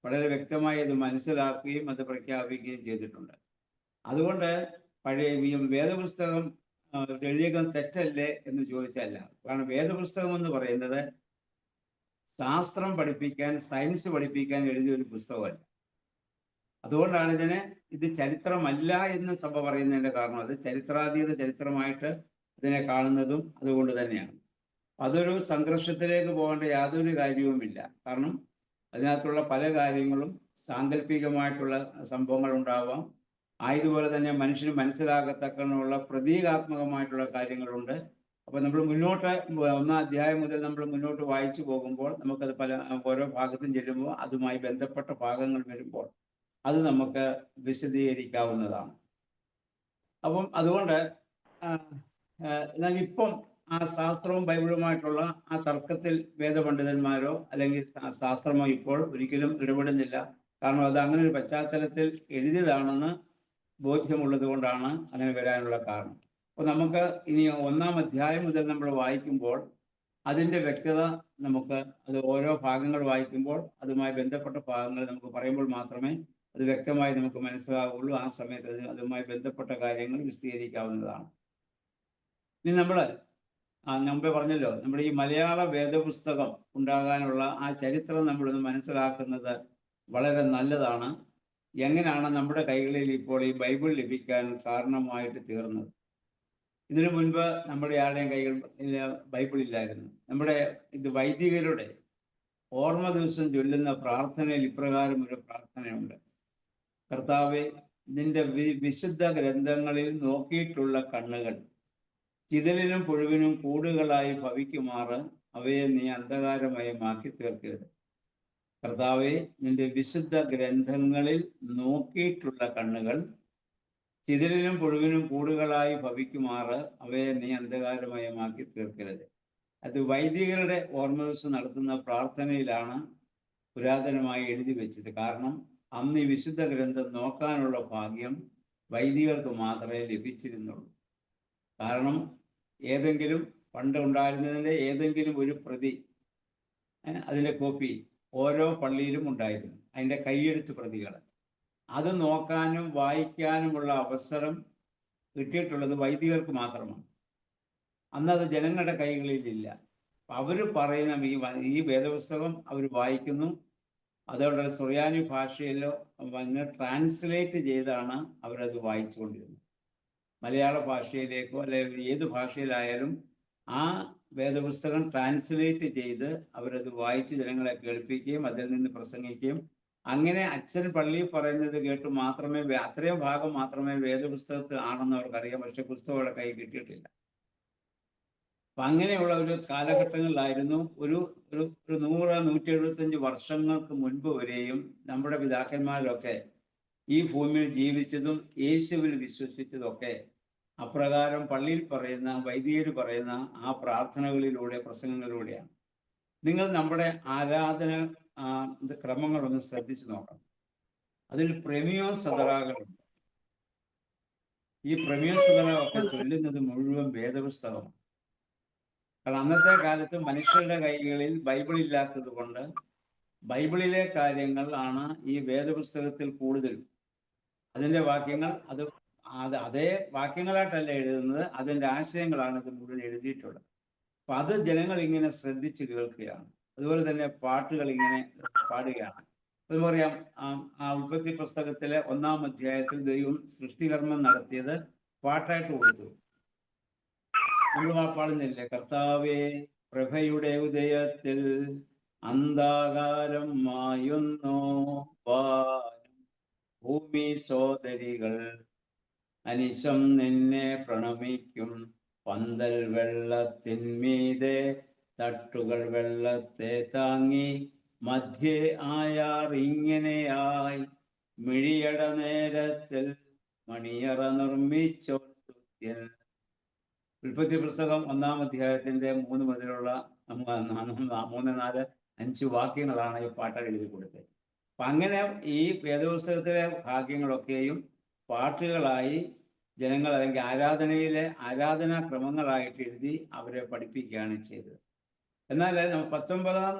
വളരെ വ്യക്തമായി ഇത് മനസ്സിലാക്കുകയും അത് പ്രഖ്യാപിക്കുകയും ചെയ്തിട്ടുണ്ട്. അതുകൊണ്ട് പഴയ വേദപുസ്തകം എഴുതിയേക്കുന്നത് തെറ്റല്ലേ എന്ന് ചോദിച്ചല്ല. കാരണം വേദപുസ്തകം എന്ന് പറയുന്നത് ശാസ്ത്രം പഠിപ്പിക്കാൻ, സയൻസ് പഠിപ്പിക്കാൻ എഴുതിയ ഒരു പുസ്തകമല്ല. അതുകൊണ്ടാണ് ഇത് ചരിത്രമല്ല എന്ന് സഭ പറയുന്നതിൻ്റെ കാരണം. അത് ചരിത്രാതീത ചരിത്രമായിട്ട് ഇതിനെ കാണുന്നതും അതുകൊണ്ട് തന്നെയാണ്. അതൊരു സംഘർഷത്തിലേക്ക് പോകേണ്ട യാതൊരു കാര്യവുമില്ല. കാരണം അതിനകത്തുള്ള പല കാര്യങ്ങളും സാങ്കല്പികമായിട്ടുള്ള സംഭവങ്ങൾ ഉണ്ടാവാം. ആയതുപോലെ തന്നെ മനുഷ്യന് മനസ്സിലാകത്തക്കനുള്ള പ്രതീകാത്മകമായിട്ടുള്ള കാര്യങ്ങളുണ്ട്. അപ്പൊ നമ്മൾ മുന്നോട്ട് 1-ാം അധ്യായം മുതൽ നമ്മൾ മുന്നോട്ട് വായിച്ചു പോകുമ്പോൾ നമുക്കത് ഓരോ ഭാഗത്തും ചെല്ലുമ്പോൾ അതുമായി ബന്ധപ്പെട്ട ഭാഗങ്ങൾ വരുമ്പോൾ അത് നമുക്ക് വിശദീകരിക്കാവുന്നതാണ്. അപ്പം അതുകൊണ്ട് എന്നാൽ ഇപ്പം ആ ശാസ്ത്രവും ബൈബിളുമായിട്ടുള്ള ആ തർക്കത്തിൽ വേദപണ്ഡിതന്മാരോ അല്ലെങ്കിൽ ശാസ്ത്രമോ ഇപ്പോൾ ഒരിക്കലും ഇടപെടുന്നില്ല. കാരണം അത് അങ്ങനെ ഒരു പശ്ചാത്തലത്തിൽ എഴുതിയതാണെന്ന് ബോധ്യമുള്ളത് കൊണ്ടാണ് അങ്ങനെ വരാനുള്ള കാരണം. അപ്പോൾ നമുക്ക് ഇനി 1-ാം അധ്യായം മുതൽ നമ്മൾ വായിക്കുമ്പോൾ അതിൻ്റെ വ്യക്തത നമുക്ക് അത് ഓരോ ഭാഗങ്ങൾ വായിക്കുമ്പോൾ അതുമായി ബന്ധപ്പെട്ട ഭാഗങ്ങൾ നമുക്ക് പറയുമ്പോൾ മാത്രമേ അത് വ്യക്തമായി നമുക്ക് മനസ്സിലാവുള്ളൂ. ആ സമയത്ത് അതുമായി ബന്ധപ്പെട്ട കാര്യങ്ങൾ വിശദീകരിക്കാവുന്നതാണ്. ഇനി നമ്മൾ മുമ്പേ പറഞ്ഞല്ലോ, നമ്മുടെ ഈ മലയാള വേദപുസ്തകം ഉണ്ടാകാനുള്ള ആ ചരിത്രം നമ്മളൊന്ന് മനസ്സിലാക്കുന്നത് വളരെ നല്ലതാണ്. എങ്ങനെയാണ് നമ്മുടെ കൈകളിൽ ഇപ്പോൾ ഈ ബൈബിൾ ലഭിക്കാൻ കാരണമായിട്ട് തീർന്നത്? ഇതിനു മുൻപ് നമ്മുടെ ആരുടെയും കൈകളിൽ ബൈബിൾ ഇല്ലായിരുന്നു. നമ്മുടെ വൈദികരുടെ ഓർമ്മ ദിവസം ചൊല്ലുന്ന പ്രാർത്ഥനയിൽ ഇപ്രകാരം ഒരു പ്രാർത്ഥനയുണ്ട്: കർത്താവേ, നിന്റെ വിശുദ്ധ ഗ്രന്ഥങ്ങളിൽ നോക്കിയിട്ടുള്ള കണ്ണുകൾ ചിതലിനും പുഴുവിനും കൂടുകളായി ഭവിക്കുമാറ് അവയെ നീ അന്ധകാരമയമാക്കി തീർക്കരുത്. കർത്താവെ, നിന്റെ വിശുദ്ധ ഗ്രന്ഥങ്ങളിൽ നോക്കിയിട്ടുള്ള കണ്ണുകൾ ചിതലിനും പുഴുവിനും കൂടുകളായി ഭവിക്കുമാറ് അവയെ നീ അന്ധകാരമയമാക്കി തീർക്കരുത്. അത് വൈദികരുടെ ഓർമ്മ ദിവസം നടത്തുന്ന പ്രാർത്ഥനയിലാണ് പുരാതനമായി എഴുതി വെച്ചത്. കാരണം അന്ന് ഈ വിശുദ്ധ ഗ്രന്ഥം നോക്കാനുള്ള ഭാഗ്യം വൈദികർക്ക് മാത്രമേ ലഭിച്ചിരുന്നുള്ളൂ. കാരണം ഏതെങ്കിലും പണ്ട് ഉണ്ടായിരുന്നതിൻ്റെ ഏതെങ്കിലും ഒരു പ്രതി, അതിൻ്റെ കോപ്പി ഓരോ പള്ളിയിലും ഉണ്ടായിരുന്നു, അതിൻ്റെ കൈയെഴുത്ത് പ്രതികൾ. അത് നോക്കാനും വായിക്കാനുമുള്ള അവസരം കിട്ടിയിട്ടുള്ളത് വൈദികർക്ക് മാത്രമാണ്. അന്നത് ജനങ്ങളുടെ കൈകളിലില്ല. അവർ പറയുന്ന ഈ വേദപുസ്തകം അവർ വായിക്കുന്നു, അതുകൊണ്ട് സുറിയാനി ഭാഷയിലോ ട്രാൻസ്ലേറ്റ് ചെയ്താണ് അവരത് വായിച്ചുകൊണ്ടിരുന്നത്. മലയാള ഭാഷയിലേക്കോ അല്ലെങ്കിൽ ഏത് ഭാഷയിലായാലും ആ വേദപുസ്തകം ട്രാൻസ്ലേറ്റ് ചെയ്ത് അവരത് വായിച്ച് ജനങ്ങളെ കേൾപ്പിക്കുകയും അതിൽ നിന്ന് പ്രസംഗിക്കുകയും, അങ്ങനെ അച്ഛൻ പള്ളിയിൽ പറയുന്നത് കേട്ട് മാത്രമേ അത്രയും ഭാഗം മാത്രമേ വേദപുസ്തകത്തിൽ ആണെന്ന് അവർക്കറിയാം. പക്ഷെ പുസ്തകം അവരുടെ കൈ കിട്ടിയിട്ടില്ല. അപ്പൊ അങ്ങനെയുള്ള ഒരു കാലഘട്ടങ്ങളിലായിരുന്നു. ഒരു 100-175 വർഷങ്ങൾക്ക് മുൻപ് വരെയും നമ്മുടെ പിതാക്കന്മാരൊക്കെ ഈ ഭൂമിയിൽ ജീവിച്ചതും യേശുവിൽ വിശ്വസിച്ചതൊക്കെ അപ്രകാരം പള്ളിയിൽ പറയുന്ന വൈദികർ പറയുന്ന ആ പ്രാർത്ഥനകളിലൂടെ, പ്രസംഗങ്ങളിലൂടെയാണ്. നിങ്ങൾ നമ്മുടെ ആരാധന ക്രമങ്ങളൊന്ന് ശ്രദ്ധിച്ചു നോക്കണം. അതിൽ പ്രമിയോ സദറാകളുണ്ട്. ഈ പ്രമിയോ സദറ ഒക്കെ ചൊല്ലുന്നത് മുഴുവൻ വേദപുസ്തകമാണ്. കാരണം അന്നത്തെ കാലത്ത് മനുഷ്യരുടെ കൈകളിൽ ബൈബിൾ ഇല്ലാത്തത് കൊണ്ട് ബൈബിളിലെ കാര്യങ്ങൾ ആണ് ഈ വേദപുസ്തകത്തിൽ കൂടുതലും. അതിൻ്റെ വാക്യങ്ങൾ അതേ വാക്യങ്ങളായിട്ടല്ല എഴുതുന്നത്, അതിൻ്റെ ആശയങ്ങളാണ് ഇത് മുഴുവൻ എഴുതിയിട്ടുള്ളത്. അപ്പൊ അത് ജനങ്ങൾ ഇങ്ങനെ ശ്രദ്ധിച്ച് കേൾക്കുകയാണ്. അതുപോലെ തന്നെ പാട്ടുകൾ ഇങ്ങനെ പാടുകയാണ്. അത് പറയാം, ആ ഉൽപ്പത്തി പുസ്തകത്തിലെ 1-ാം അധ്യായത്തിൽ ദൈവം സൃഷ്ടികർമ്മം നടത്തിയത് പാട്ടായിട്ട് കൊടുത്തു. നമ്മൾ പാടുന്നില്ലേ, കർത്താവേ പ്രഭയുടെ ഉദയത്തിൽ അന്ധാകാരം മായുന്നു വാനും ഭൂമി സോദരികൾ അനിശം നിന്നെ പ്രണമിക്കും. പന്തൽ വെള്ളത്തിന്മീതെ തട്ടുകൾ വെള്ളത്തെ താങ്ങി മധ്യേ ആയാർ ഇങ്ങനെയായി മിഴിയട നേരത്തിൽ മണിയറ നിർമ്മിച്ചോ സ്തുത്യൻ. ഉൽപ്പത്തി പുസ്തകം 1-ാം അധ്യായത്തിന്റെ 3 മുതലുള്ള 3, 4, 5 വാക്യങ്ങളാണ് ഈ പാട്ട് എഴുതി കൊടുത്തത്. അപ്പൊ അങ്ങനെ ഈ വേദപുസ്തകത്തിലെ ഭാഗ്യങ്ങളൊക്കെയും പാട്ടുകളായി ജനങ്ങൾ അല്ലെങ്കിൽ ആരാധനാ ക്രമങ്ങളായിട്ട് എഴുതി അവരെ പഠിപ്പിക്കുകയാണ് ചെയ്തത്. എന്നാൽ 19-ാം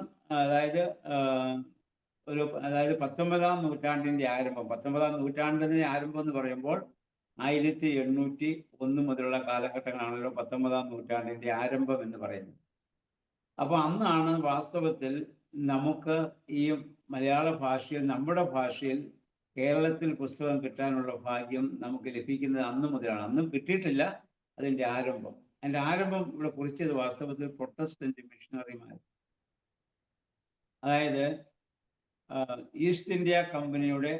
നൂറ്റാണ്ടിന്റെ ആരംഭം, 19-ാം നൂറ്റാണ്ടിന്റെ ആരംഭം എന്ന് പറയുമ്പോൾ 1801 മുതലുള്ള കാലഘട്ടങ്ങളാണല്ലോ 19-ാം നൂറ്റാണ്ടിന്റെ ആരംഭം എന്ന് പറയുന്നത്. അപ്പൊ അന്നാണ് വാസ്തവത്തിൽ നമുക്ക് ഈ മലയാള ഭാഷയിൽ, നമ്മുടെ ഭാഷയിൽ കേരളത്തിൽ പുസ്തകം കിട്ടാനുള്ള ഭാഗ്യം നമുക്ക് ലഭിക്കുന്നത് അന്ന് മുതലാണ്. അന്നും കിട്ടിയിട്ടില്ല അതിൻ്റെ ആരംഭം. അതിൻ്റെ ആരംഭം ഇവിടെ കുറിച്ചത് വാസ്തവത്തിൽ പ്രൊട്ടസ്റ്റന്റ് മിഷണറിമാർ, അതായത് ഈസ്റ്റ് ഇന്ത്യ കമ്പനിയുടെ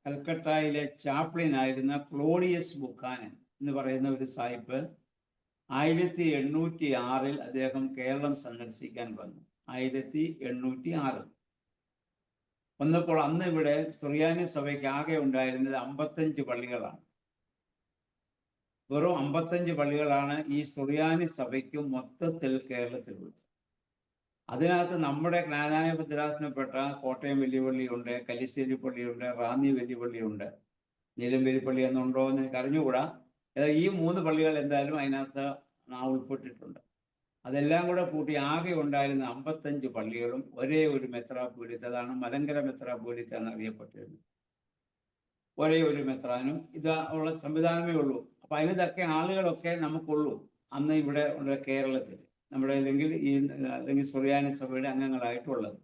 കൽക്കട്ടയിലെ ചാപ്ലിനായിരുന്ന ക്ലോഡിയസ് ബുക്കാനൻ എന്ന് പറയുന്ന ഒരു സാഹിബ് 1806 അദ്ദേഹം കേരളം സന്ദർശിക്കാൻ വന്നു. 1806 വന്നപ്പോൾ അന്ന് ഇവിടെ സുറിയാനി സഭയ്ക്ക് ആകെ ഉണ്ടായിരുന്നത് 55 പള്ളികളാണ്. വെറും 55 പള്ളികളാണ് ഈ സുറിയാനി സഭയ്ക്ക് മൊത്തത്തിൽ കേരളത്തിലുള്ളത്. അതിനകത്ത് നമ്മുടെ ജ്ഞാനായ ഭദ്രാസനപ്പെട്ട കോട്ടയം വലിയ പള്ളിയുണ്ട്, കലിശ്ശേരി പള്ളിയുണ്ട്, റാന്നി വലിയ പള്ളിയുണ്ട്, നീലമ്പേരി പള്ളി എന്നുണ്ടോ എന്ന് എനിക്ക് അറിഞ്ഞുകൂടാ. ഈ 3 പള്ളികൾ എന്തായാലും അതിനകത്ത് ഉൾപ്പെട്ടിട്ടുണ്ട്. അതെല്ലാം കൂടെ കൂട്ടി ആകെ ഉണ്ടായിരുന്ന 55 പള്ളികളും ഒരേ ഒരു മെത്രാപ്പോലീത്ത, അതാണ് മലങ്കര മെത്രാപ്പോലീത്ത എന്നറിയപ്പെട്ടിരുന്നത്. ഒരേ ഒരു മെത്രാനും ഉള്ള സംവിധാനമേ ഉള്ളൂ. അപ്പൊ അതിനൊക്കെ ആളുകളൊക്കെ നമുക്കുള്ളൂ അന്ന് ഇവിടെ ഉള്ള കേരളത്തിൽ, നമ്മുടെ അല്ലെങ്കിൽ സുറിയാനി സഭയുടെ അംഗങ്ങളായിട്ടുള്ളത്.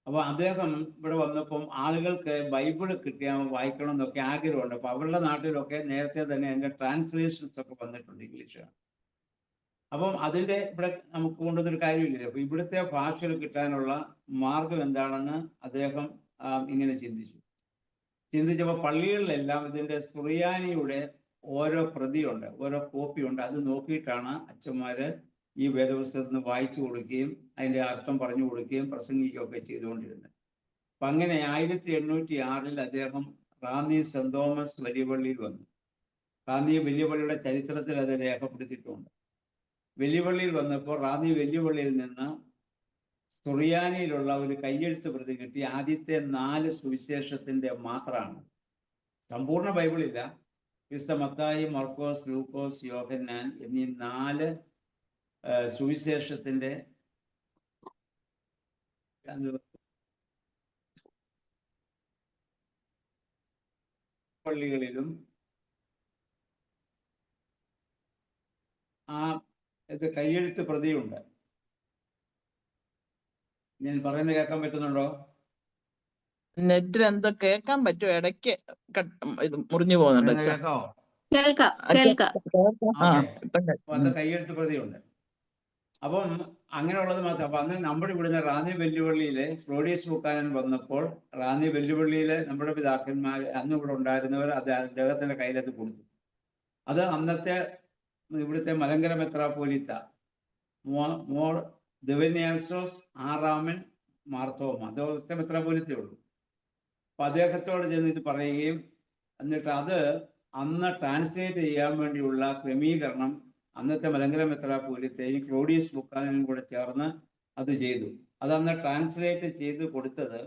അപ്പൊ അദ്ദേഹം ഇവിടെ വന്നപ്പം ആളുകൾക്ക് ബൈബിള് കിട്ടിയാൽ വായിക്കണം എന്നൊക്കെ ആഗ്രഹമുണ്ട്. അപ്പൊ അവരുടെ നാട്ടിലൊക്കെ നേരത്തെ തന്നെ അതിന്റെ ട്രാൻസ്ലേഷൻസ് ഒക്കെ വന്നിട്ടുണ്ട് ഇംഗ്ലീഷ്. അപ്പം അതിന്റെ ഇവിടെ നമുക്ക് കൊണ്ടുവന്നൊരു കാര്യമില്ല. അപ്പൊ ഇവിടുത്തെ ഭാഷകൾ കിട്ടാനുള്ള മാർഗം എന്താണെന്ന് അദ്ദേഹം ഇങ്ങനെ ചിന്തിച്ചപ്പോൾ പള്ളികളിലെല്ലാം ഇതിന്റെ സുറിയാനിയുടെ ഓരോ പ്രതിയുണ്ട്, ഓരോ കോപ്പിയുണ്ട്. അത് നോക്കിയിട്ടാണ് അച്ഛന്മാര് ഈ വേദപുസ്തകത്തിന് വായിച്ചു കൊടുക്കുകയും അതിന്റെ അർത്ഥം പറഞ്ഞു കൊടുക്കുകയും പ്രസംഗിക്കുകയും ഒക്കെ ചെയ്തുകൊണ്ടിരുന്നത്. അപ്പൊ അങ്ങനെ 1806 അദ്ദേഹം റാന്നി സെന്റ് തോമസ് വലിയ പള്ളിയിൽ വന്നു. റാന്നി വലിയ പള്ളിയുടെ ചരിത്രത്തിൽ അത് രേഖപ്പെടുത്തിയിട്ടുണ്ട്. വലിയ പള്ളിയിൽ വന്നപ്പോൾ റാന്നി വലിയ പള്ളിയിൽ നിന്ന് സുറിയാനിയിലുള്ള ഒരു കയ്യെഴുത്ത് പ്രതി കിട്ടി. ആദ്യത്തെ 4 സുവിശേഷത്തിന്റെ മാത്രമാണ്, സമ്പൂർണ്ണ ബൈബിളില്ല. വിശുദ്ധ മത്തായി, മർക്കോസ്, ലൂക്കോസ്, യോഹന്നാൻ എന്നീ 4 സുവിശേഷത്തിന്റെ പള്ളികളിലും ഇത് കയ്യെഴുത്ത് പ്രതിയുണ്ട്. ഞാൻ പറയുന്നത് കേൾക്കാൻ പറ്റുന്നുണ്ടോ? നെറ്റിൽ എന്തോ കേൾക്കാൻ പറ്റുമോ? ഇടയ്ക്ക് ഇത് മുറിഞ്ഞു പോകുന്നുണ്ട്. കേൾക്കാവോ? അത് കയ്യെഴുത്ത് പ്രതിയുണ്ട്. അപ്പം അങ്ങനെയുള്ളത് മാത്രം. അപ്പൊ അന്ന് നമ്മുടെ ഇവിടുന്ന് റാന്നി വെല്ലുവിളിയിലെ ക്ലോഡിയസ് ബുക്കാനൻ വന്നപ്പോൾ റാന്നി വെല്ലുവിളിയിലെ നമ്മുടെ പിതാക്കന്മാർ അന്ന് ഇവിടെ ഉണ്ടായിരുന്നവർ അത് അദ്ദേഹത്തിന്റെ കയ്യിലത് കൊടുത്തു. അത് അന്നത്തെ ഇവിടുത്തെ മലങ്കര മെത്രാപ്പോലീത്ത മോർ ദിവന്യാസോസ് ആറാമൻ മാർത്തോമ, അതൊക്കെ മെത്രാപ്പോലീത്തേ ഉള്ളൂ. അപ്പൊ അദ്ദേഹത്തോട് ചെന്ന് ഇത് പറയുകയും എന്നിട്ട് അത് അന്ന് ട്രാൻസ്ലേറ്റ് ചെയ്യാൻ വേണ്ടിയുള്ള ക്രമീകരണം അന്നത്തെ മലങ്കര മെത്രാപ്പോലീത്തയും ക്ലോഡിയസ് ബുക്കാനും കൂടെ ചേർന്ന് അത് ചെയ്തു. അതന്ന് ട്രാൻസ്ലേറ്റ് ചെയ്ത് കൊടുത്തത്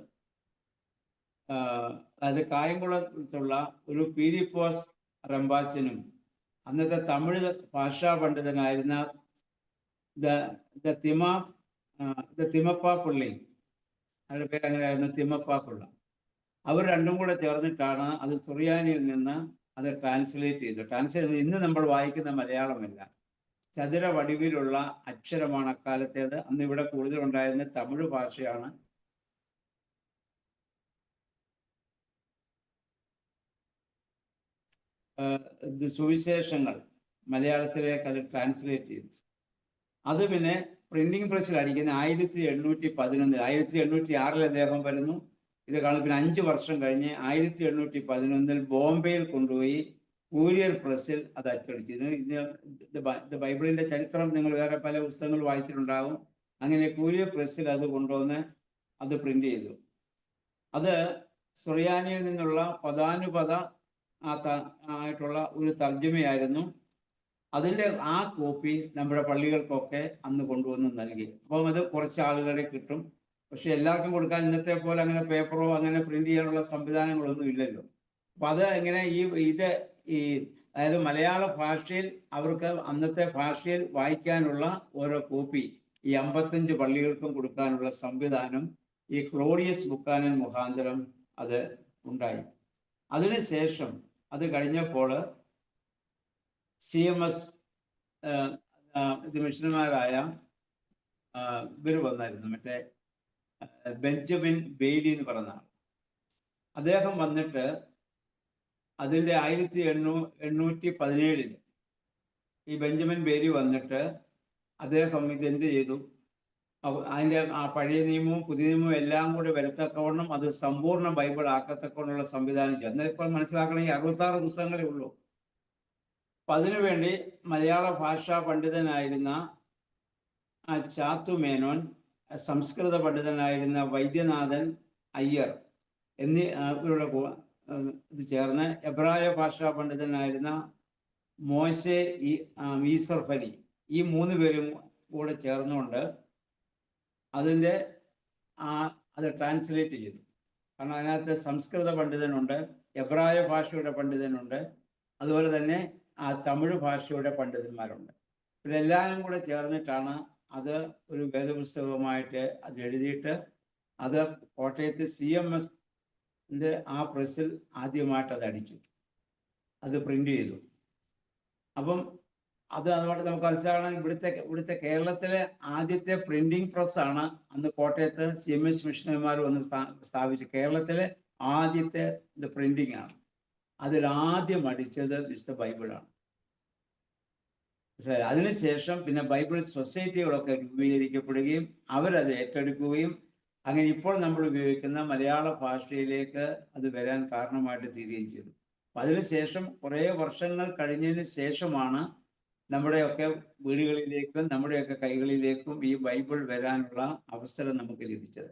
അത് കായംകുളത്തുള്ള ഒരു പീലിപ്പോസ് റമ്പാച്ചനും അന്നത്തെ തമിഴ് ഭാഷാ പണ്ഡിതനായിരുന്ന തിമപ്പ പിള്ളി, അവരുടെ പേര് അങ്ങനെയായിരുന്നു, തിമപ്പ പിള്ള. അവർ രണ്ടും കൂടെ ചേർന്നിട്ടാണ് അത് സുറിയാനിയിൽ നിന്ന് അത് ട്രാൻസ്ലേറ്റ് ചെയ്തു. ഇന്ന് നമ്മൾ വായിക്കുന്ന മലയാളമല്ല, ചതുര വടിവിലുള്ള അക്ഷരമാണ് അക്കാലത്തേത്. അന്ന് ഇവിടെ കൂടുതൽ ഉണ്ടായിരുന്ന തമിഴ് ഭാഷയാണ്. സുവിശേഷങ്ങൾ മലയാളത്തിലേക്ക് അത് ട്രാൻസ്ലേറ്റ് ചെയ്തു. അത് പിന്നെ പ്രിന്റിംഗ് പ്രസ്സിൽ അടിക്കുന്ന 1811 1806 അദ്ദേഹം വരുന്നു. ഇത് കാണും. പിന്നെ 5 വർഷം കഴിഞ്ഞ് 1811 ബോംബെയിൽ കൊണ്ടുപോയി കൂരിയർ പ്രസ്സിൽ അത് അച്ചടിച്ചു. ഇത് ബൈബിളിന്റെ ചരിത്രം നിങ്ങൾ വേറെ പല പുസ്തകങ്ങൾ വായിച്ചിട്ടുണ്ടാകും. അങ്ങനെ കൂരിയർ പ്രസ്സിൽ അത് കൊണ്ടുവന്ന് അത് പ്രിന്റ് ചെയ്തു. അത് സുറിയാനിയിൽ നിന്നുള്ള പദാനുപത ആയിട്ടുള്ള ഒരു തർജ്ജമയായിരുന്നു. അതിൻ്റെ ആ കോപ്പി നമ്മുടെ പള്ളികൾക്കൊക്കെ അന്ന് കൊണ്ടുവന്ന് നൽകി. അപ്പം അത് കുറച്ച് ആളുകളെ കിട്ടും. പക്ഷെ എല്ലാവർക്കും കൊടുക്കാൻ ഇന്നത്തെ പോലെ അങ്ങനെ പേപ്പറോ അങ്ങനെ പ്രിന്റ് ചെയ്യാനുള്ള സംവിധാനങ്ങളൊന്നും ഇല്ലല്ലോ. അപ്പൊ അത് എങ്ങനെ അതായത് മലയാള ഭാഷയിൽ അവർക്ക് അന്നത്തെ ഭാഷയിൽ വായിക്കാനുള്ള ഓരോ കോപ്പി ഈ 55 പള്ളികൾക്കും കൊടുക്കാനുള്ള സംവിധാനം ഈ ക്ലോഡിയസ് ബുക്കാനൻ മുഖാന്തരം അത് ഉണ്ടായി. അതിനുശേഷം അത് കഴിഞ്ഞപ്പോൾ CMS ഇത് മിഷണന്മാരായ ഇവർ വന്നായിരുന്നു, മറ്റേ ബെഞ്ചമിൻ ബെയ്ലി എന്ന് പറഞ്ഞ ആൾ. അദ്ദേഹം വന്നിട്ട് അതിൻ്റെ 1817 ഈ ബെഞ്ചമിൻ ബെയ്ലി വന്നിട്ട് അദ്ദേഹം ഇതെന്ത് ചെയ്തു, അതിൻ്റെ ആ പഴയ നിയമവും പുതിയ നിയമവും എല്ലാം കൂടി വരത്തക്കവണ്ണം അത് സമ്പൂർണ്ണ ബൈബിൾ ആക്കത്തക്കവണ്ണമുള്ള സംവിധാനം ചെയ്തു. എന്നാൽ ഇപ്പോൾ മനസ്സിലാക്കണമെങ്കിൽ 66 പുസ്തകങ്ങളേ ഉള്ളൂ. അപ്പൊ അതിനുവേണ്ടി മലയാള ഭാഷാ പണ്ഡിതനായിരുന്ന ചാത്തു മേനോൻ, സംസ്കൃത പണ്ഡിതനായിരുന്ന വൈദ്യനാഥൻ അയ്യർ ഇവരുടെ ഇത് ചേർന്ന് എബ്രായ ഭാഷാ പണ്ഡിതനായിരുന്ന മോശെ, ഈസർഫലി, ഈ 3 പേരും കൂടെ ചേർന്നുകൊണ്ട് അതിൻ്റെ അത് ട്രാൻസ്ലേറ്റ് ചെയ്തു. കാരണം അതിനകത്ത് സംസ്കൃത പണ്ഡിതനുണ്ട്, എബ്രായ ഭാഷയുടെ പണ്ഡിതനുണ്ട്, അതുപോലെ തന്നെ തമിഴ് ഭാഷയുടെ പണ്ഡിതന്മാരുണ്ട്. ഇവരെല്ലാവരും കൂടെ ചേർന്നിട്ടാണ് അത് ഒരു വേദപുസ്തകമായിട്ട് അത് എഴുതിയിട്ട് അത് കോട്ടയത്ത് CMS ആ പ്രസ്സിൽ ആദ്യമായിട്ട് അത് അടിച്ചു, അത് പ്രിന്റ് ചെയ്തു. അപ്പം അതുകൊണ്ട് നമുക്ക് മനസ്സിലാകണം, ഇവിടുത്തെ കേരളത്തിലെ ആദ്യത്തെ പ്രിന്റിംഗ് പ്രസ്സാണ് അന്ന് കോട്ടയത്ത് CMS മിഷണറിമാർ വന്ന് സ്ഥാപിച്ചു. കേരളത്തിലെ ആദ്യത്തെ പ്രിന്റിംഗ് ആണ്. അതിൽ ആദ്യം അടിച്ചത് വിശുദ്ധ ബൈബിളാണ്. അതിനുശേഷം പിന്നെ ബൈബിൾ സൊസൈറ്റികളൊക്കെ രൂപീകരിക്കപ്പെടുകയും അവരത് ഏറ്റെടുക്കുകയും അങ്ങനെ ഇപ്പോൾ നമ്മൾ ഉപയോഗിക്കുന്ന മലയാള ഭാഷയിലേക്ക് അത് വരാൻ കാരണമായിട്ട് തീരുകയും ചെയ്തു. അപ്പം അതിനുശേഷം കുറേ വർഷങ്ങൾ കഴിഞ്ഞതിന് ശേഷമാണ് നമ്മുടെയൊക്കെ വീടുകളിലേക്കും നമ്മുടെയൊക്കെ കൈകളിലേക്കും ഈ ബൈബിൾ വരാനുള്ള അവസരം നമുക്ക് ലഭിച്ചത്.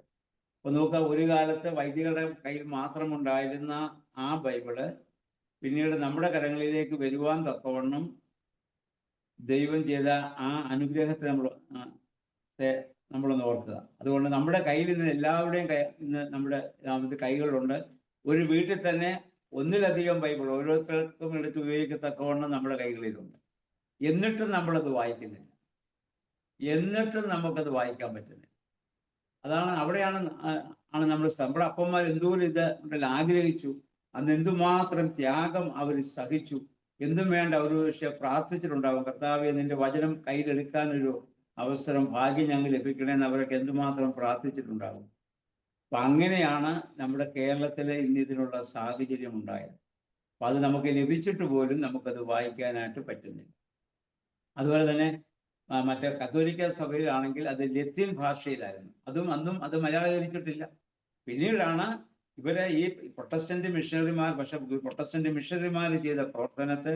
അപ്പോൾ നോക്കുക, ഒരു കാലത്ത് വൈദികരുടെ കയ്യിൽ മാത്രമുണ്ടായിരുന്ന ആ ബൈബിള് പിന്നീട് നമ്മുടെ കരങ്ങളിലേക്ക് വരുവാൻ തക്കവണ്ണം ദൈവം ചെയ്ത ആ അനുഗ്രഹത്തെ നമ്മളൊന്ന് ഓർക്കുക. അതുകൊണ്ട് നമ്മുടെ കയ്യിൽ നിന്ന് എല്ലാവരുടെയും ഇന്ന് നമ്മുടെ കൈകളിലുണ്ട്. ഒരു വീട്ടിൽ തന്നെ ഒന്നിലധികം ബൈബിൾ ഓരോരുത്തർക്കും എടുത്ത് ഉപയോഗിക്കത്തക്കവണ്ണം നമ്മുടെ കൈകളിലുണ്ട്. എന്നിട്ടും നമ്മളത് വായിക്കുന്നില്ല, എന്നിട്ടും നമുക്കത് വായിക്കാൻ പറ്റുന്നില്ല. അവിടെയാണ് നമ്മൾ നമ്മുടെ അപ്പന്മാർ എന്തോരം ഇത് ആഗ്രഹിച്ചു, അന്ന് എന്തുമാത്രം ത്യാഗം അവർ സഹിച്ചു, എന്തും വേണ്ട അവർ പക്ഷെ പ്രാർത്ഥിച്ചിട്ടുണ്ടാകും, കർത്താവേ നിന്റെ വചനം കയ്യിലെടുക്കാനൊരു അവസരം ഭാഗ്യം ഞങ്ങൾ ലഭിക്കണമെന്ന് അവരൊക്കെ എന്തുമാത്രം പ്രാർത്ഥിച്ചിട്ടുണ്ടാകും. അപ്പൊ അങ്ങനെയാണ് നമ്മുടെ കേരളത്തിലെ ഇന്ന് ഇതിനുള്ള സാഹചര്യം ഉണ്ടായത്. അപ്പൊ അത് നമുക്ക് ലഭിച്ചിട്ട് പോലും നമുക്കത് വായിക്കാനായിട്ട് പറ്റുന്നില്ല. അതുപോലെ തന്നെ മറ്റേ കത്തോലിക്ക സഭയിലാണെങ്കിൽ അത് ലത്തീൻ ഭാഷയിലായിരുന്നു. അന്നും അത് മലയാളീകരിച്ചിട്ടില്ല. പിന്നീടാണ് ഇവരെ ഈ പ്രൊട്ടസ്റ്റന്റ് മിഷണറിമാർ ചെയ്ത പ്രവർത്തനത്തെ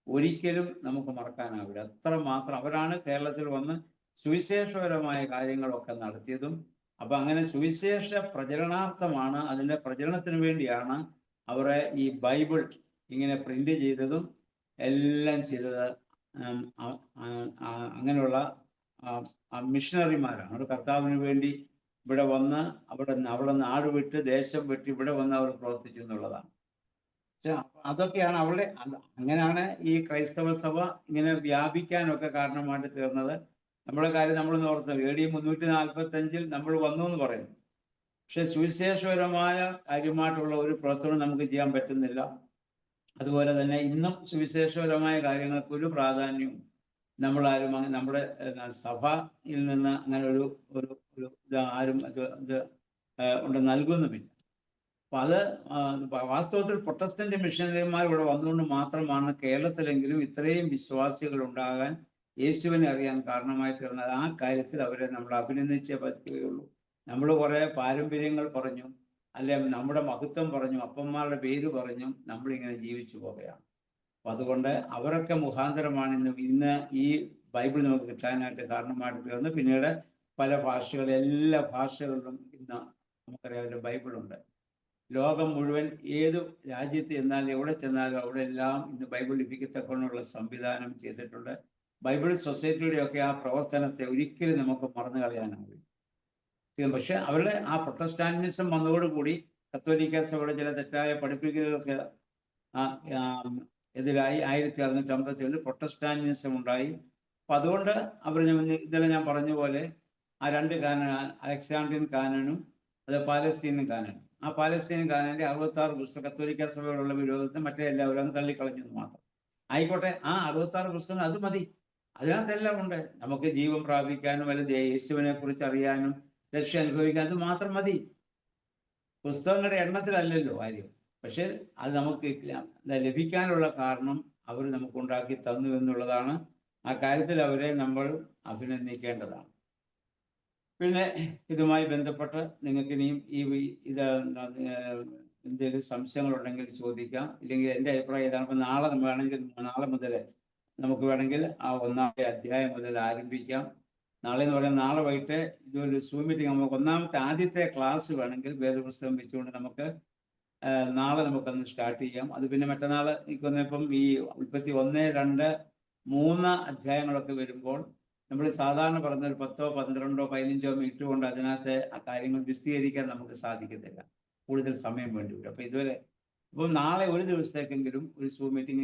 ഒരിക്കലും നമുക്ക് മറക്കാനാവില്ല. അത്രമാത്രം അവരാണ് കേരളത്തിൽ വന്ന് സുവിശേഷപരമായ കാര്യങ്ങളൊക്കെ നടത്തിയതും. അപ്പൊ അങ്ങനെ സുവിശേഷ പ്രചരണാർത്ഥമാണ്, അതിൻ്റെ പ്രചരണത്തിന് വേണ്ടിയാണ് അവരെ ഈ ബൈബിൾ ഇങ്ങനെ പ്രിന്റ് ചെയ്തതും എല്ലാം ചെയ്തത്. അങ്ങനെയുള്ള മിഷണറിമാരാണ്. അവർ കർത്താവിന് വേണ്ടി ഇവിടെ വന്ന് അവിടെ നാട് വിട്ട് ദേശം വിട്ട് ഇവിടെ വന്ന് അവർ പ്രവർത്തിച്ചു എന്നുള്ളതാണ്. പക്ഷെ അതൊക്കെയാണ് അങ്ങനെയാണ് ഈ ക്രൈസ്തവ സഭ ഇങ്ങനെ വ്യാപിക്കാനൊക്കെ കാരണമായിട്ട് തീർന്നത്. നമ്മുടെ കാര്യം നമ്മൾ ഓർത്ത് AD 345 നമ്മൾ വന്നു എന്ന് പറയുന്നു. പക്ഷെ സുവിശേഷപരമായ കാര്യമായിട്ടുള്ള ഒരു പ്രവർത്തനം നമുക്ക് ചെയ്യാൻ പറ്റുന്നില്ല. അതുപോലെ തന്നെ ഇന്നും സുവിശേഷപരമായ കാര്യങ്ങൾക്ക് ഒരു പ്രാധാന്യവും നമ്മളാരും നമ്മുടെ സഭയിൽ നിന്ന് അങ്ങനെ ഒരു ആരും ഇത് നൽകുന്നുമില്ല. അപ്പൊ അത് വാസ്തവത്തിൽ പ്രൊട്ടസ്റ്റന്റ് മിഷണറിമാർ ഇവിടെ വന്നുകൊണ്ട് മാത്രമാണ് കേരളത്തിലെങ്കിലും ഇത്രയും വിശ്വാസികൾ ഉണ്ടാകാൻ, യേശുവിനെ അറിയാൻ കാരണമായി തീർന്നത്. ആ കാര്യത്തിൽ അവരെ നമ്മൾ അഭിനന്ദിച്ചേ പറ്റുകയുള്ളൂ. നമ്മൾ കുറെ പാരമ്പര്യങ്ങൾ പറഞ്ഞു, അല്ലെ നമ്മുടെ മഹത്വം പറഞ്ഞു, അപ്പന്മാരുടെ പേര് പറഞ്ഞു നമ്മളിങ്ങനെ ജീവിച്ചു പോവുകയാണ്. അപ്പൊ അതുകൊണ്ട് അവരൊക്കെ മുഖാന്തരമാണ് ഇന്ന് ഈ ബൈബിൾ നമുക്ക് കിട്ടാനായിട്ട് കാരണമായിട്ട് തീർന്ന്. പിന്നീട് പല എല്ലാ ഭാഷകളിലും ഇന്ന് നമുക്കറിയാവുന്ന ബൈബിളുണ്ട്. ലോകം മുഴുവൻ ഏതു രാജ്യത്ത് ചെന്നാലും എവിടെ ചെന്നാലും അവിടെ എല്ലാം ഇന്ന് ബൈബിൾ ലഭിക്കത്തക്കൊണ്ടുള്ള സംവിധാനം ചെയ്തിട്ടുണ്ട്. ബൈബിൾ സൊസൈറ്റിയുടെയൊക്കെ ആ പ്രവർത്തനത്തെ ഒരിക്കലും നമുക്ക് മറന്നു കളയാനാവില്ല. പക്ഷെ അവരുടെ ആ പ്രൊട്ടസ്റ്റാന്റിസം വന്നതോടുകൂടി കത്തോലിക്ക സഭയുടെ ചില തെറ്റായ പഠിപ്പിക്കലുകൾക്ക് എതിരായി 1657 പ്രൊട്ടസ്റ്റാന്റിസം ഉണ്ടായി. അപ്പൊ അതുകൊണ്ട് അവർ ഇന്നലെ ഞാൻ പറഞ്ഞ പോലെ ആ 2 കാനൻ, അലക്സാണ്ട്രിയൻ കാനനും അത് പാലസ്തീനിയൻ കാനനും. ആ പാലസ്തീനിയൻ കാനന്റെ 66 പുസ്തകം കത്തോലിക്ക സഭയോടുള്ള വിരോധത്തിന് മറ്റേ എല്ലാവരും അങ്ങ് തള്ളിക്കളഞ്ഞെന്ന് മാത്രം. ആയിക്കോട്ടെ, ആ 66 പുസ്തകം അത് മതി. അതിനകത്തെല്ലാം ഉണ്ട്. നമുക്ക് ജീവൻ പ്രാപിക്കാനും അല്ലെങ്കിൽ യേശുവിനെ കുറിച്ച് അറിയാനും രക്ഷ അനുഭവിക്കാനും അത് മാത്രം മതി. പുസ്തകങ്ങളുടെ എണ്ണത്തിലല്ലല്ലോ കാര്യം. പക്ഷെ അത് നമുക്ക് ലഭിക്കാനുള്ള കാരണം അവർ നമുക്കുണ്ടാക്കി തന്നു എന്നുള്ളതാണ്. ആ കാര്യത്തിൽ അവരെ നമ്മൾ അഭിനന്ദിക്കേണ്ടതാണ്. പിന്നെ ഇതുമായി ബന്ധപ്പെട്ട് നിങ്ങൾക്ക് ഇനിയും എന്തെങ്കിലും സംശയങ്ങളുണ്ടെങ്കിൽ ചോദിക്കാം. ഇല്ലെങ്കിൽ എൻ്റെ അഭിപ്രായം ഇതാണ്. ഇപ്പം നാളെ മുതൽ നമുക്ക് വേണമെങ്കിൽ ആ 1-ാമത്തെ അധ്യായം മുതൽ ആരംഭിക്കാം. നാളെ വൈകിട്ട് ഇതൊരു സൂം മീറ്റിംഗ്, നമുക്ക് ആദ്യത്തെ ക്ലാസ് വേണമെങ്കിൽ വേദപുസ്തകം വെച്ചുകൊണ്ട് നമുക്ക് നാളെ നമുക്കന്ന് സ്റ്റാർട്ട് ചെയ്യാം. അത് പിന്നെ മറ്റന്നാൾ ഇപ്പം ഈ ഉൽപ്പത്തി 1, 2, 3 അധ്യായങ്ങളൊക്കെ വരുമ്പോൾ നമ്മൾ സാധാരണ പറഞ്ഞ ഒരു 10, 12, 15 മിനിറ്റ് കൊണ്ട് അതിനകത്ത് ആ കാര്യങ്ങൾ വിശദീകരിക്കാൻ നമുക്ക് സാധിക്കത്തില്ല. കൂടുതൽ സമയം വേണ്ടി വരും. അപ്പൊ ഇതുവരെ ഇപ്പം നാളെ ഒരു ദിവസത്തേക്കെങ്കിലും ഒരു സൂം മീറ്റിംഗ്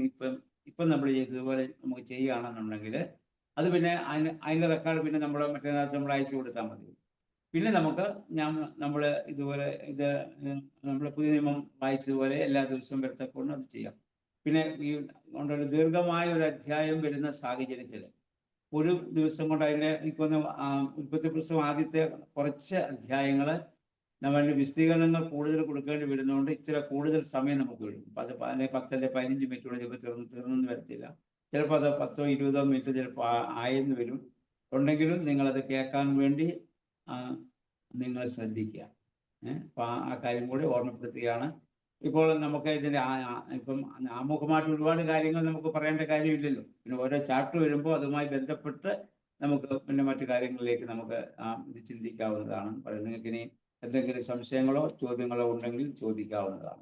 ഇപ്പം നമ്മൾ ചെയ്തതുപോലെ നമുക്ക് ചെയ്യുകയാണെന്നുണ്ടെങ്കിൽ അത് പിന്നെ അതിൻ്റെ റെക്കോർഡ് പിന്നെ മറ്റേതിനകത്ത് നമ്മൾ അയച്ചു കൊടുത്താൽ മതി. പിന്നെ നമുക്ക് നമ്മൾ ഇതുപോലെ നമ്മൾ പുതിയ നിയമം വായിച്ചതുപോലെ എല്ലാ ദിവസവും വരത്തക്കൊണ്ട് അത് ചെയ്യാം. പിന്നെ ഈ കൊണ്ടൊരു ദീർഘമായ ഒരു അധ്യായം വരുന്ന സാഹചര്യത്തിൽ ഒരു ദിവസം കൊണ്ട് അതിൻ്റെ എനിക്കൊന്ന് ഉൽപ്പത്തി പുസ്തകം ആദ്യത്തെ കുറച്ച് അധ്യായങ്ങൾ നമ്മളുടെ വിശദീകരണങ്ങൾ കൂടുതൽ കൊടുക്കേണ്ടി വരുന്നതുകൊണ്ട് ഇച്ചിരി കൂടുതൽ സമയം നമുക്ക് വരും. 10 അല്ലെങ്കിൽ 15 മിനിറ്റോടെ ചിലപ്പോൾ തീർന്നെന്ന് വരത്തില്ല. ചിലപ്പോൾ അത് 10, 20 മിനിറ്റ് ചിലപ്പോൾ ആയെന്ന് വരും. ഉണ്ടെങ്കിലും നിങ്ങളത് കേൾക്കാൻ വേണ്ടി നിങ്ങൾ ശ്രദ്ധിക്കുക. അപ്പം ആ കാര്യം കൂടി ഓർമ്മപ്പെടുത്തുകയാണ്. ഇപ്പോൾ നമുക്ക് ഇതിൻ്റെ ഇപ്പം ആമുഖമായിട്ട് ഒരുപാട് കാര്യങ്ങൾ നമുക്ക് പറയേണ്ട കാര്യമില്ലല്ലോ. പിന്നെ ഓരോ ചാപ്റ്റർ വരുമ്പോൾ അതുമായി ബന്ധപ്പെട്ട് നമുക്ക് പിന്നെ മറ്റു കാര്യങ്ങളിലേക്ക് നമുക്ക് ഇത് ചിന്തിക്കാവുന്നതാണ്. നിങ്ങൾക്ക് ഇനി എന്തെങ്കിലും സംശയങ്ങളോ ചോദ്യങ്ങളോ ഉണ്ടെങ്കിൽ ചോദിക്കാവുന്നതാണ്.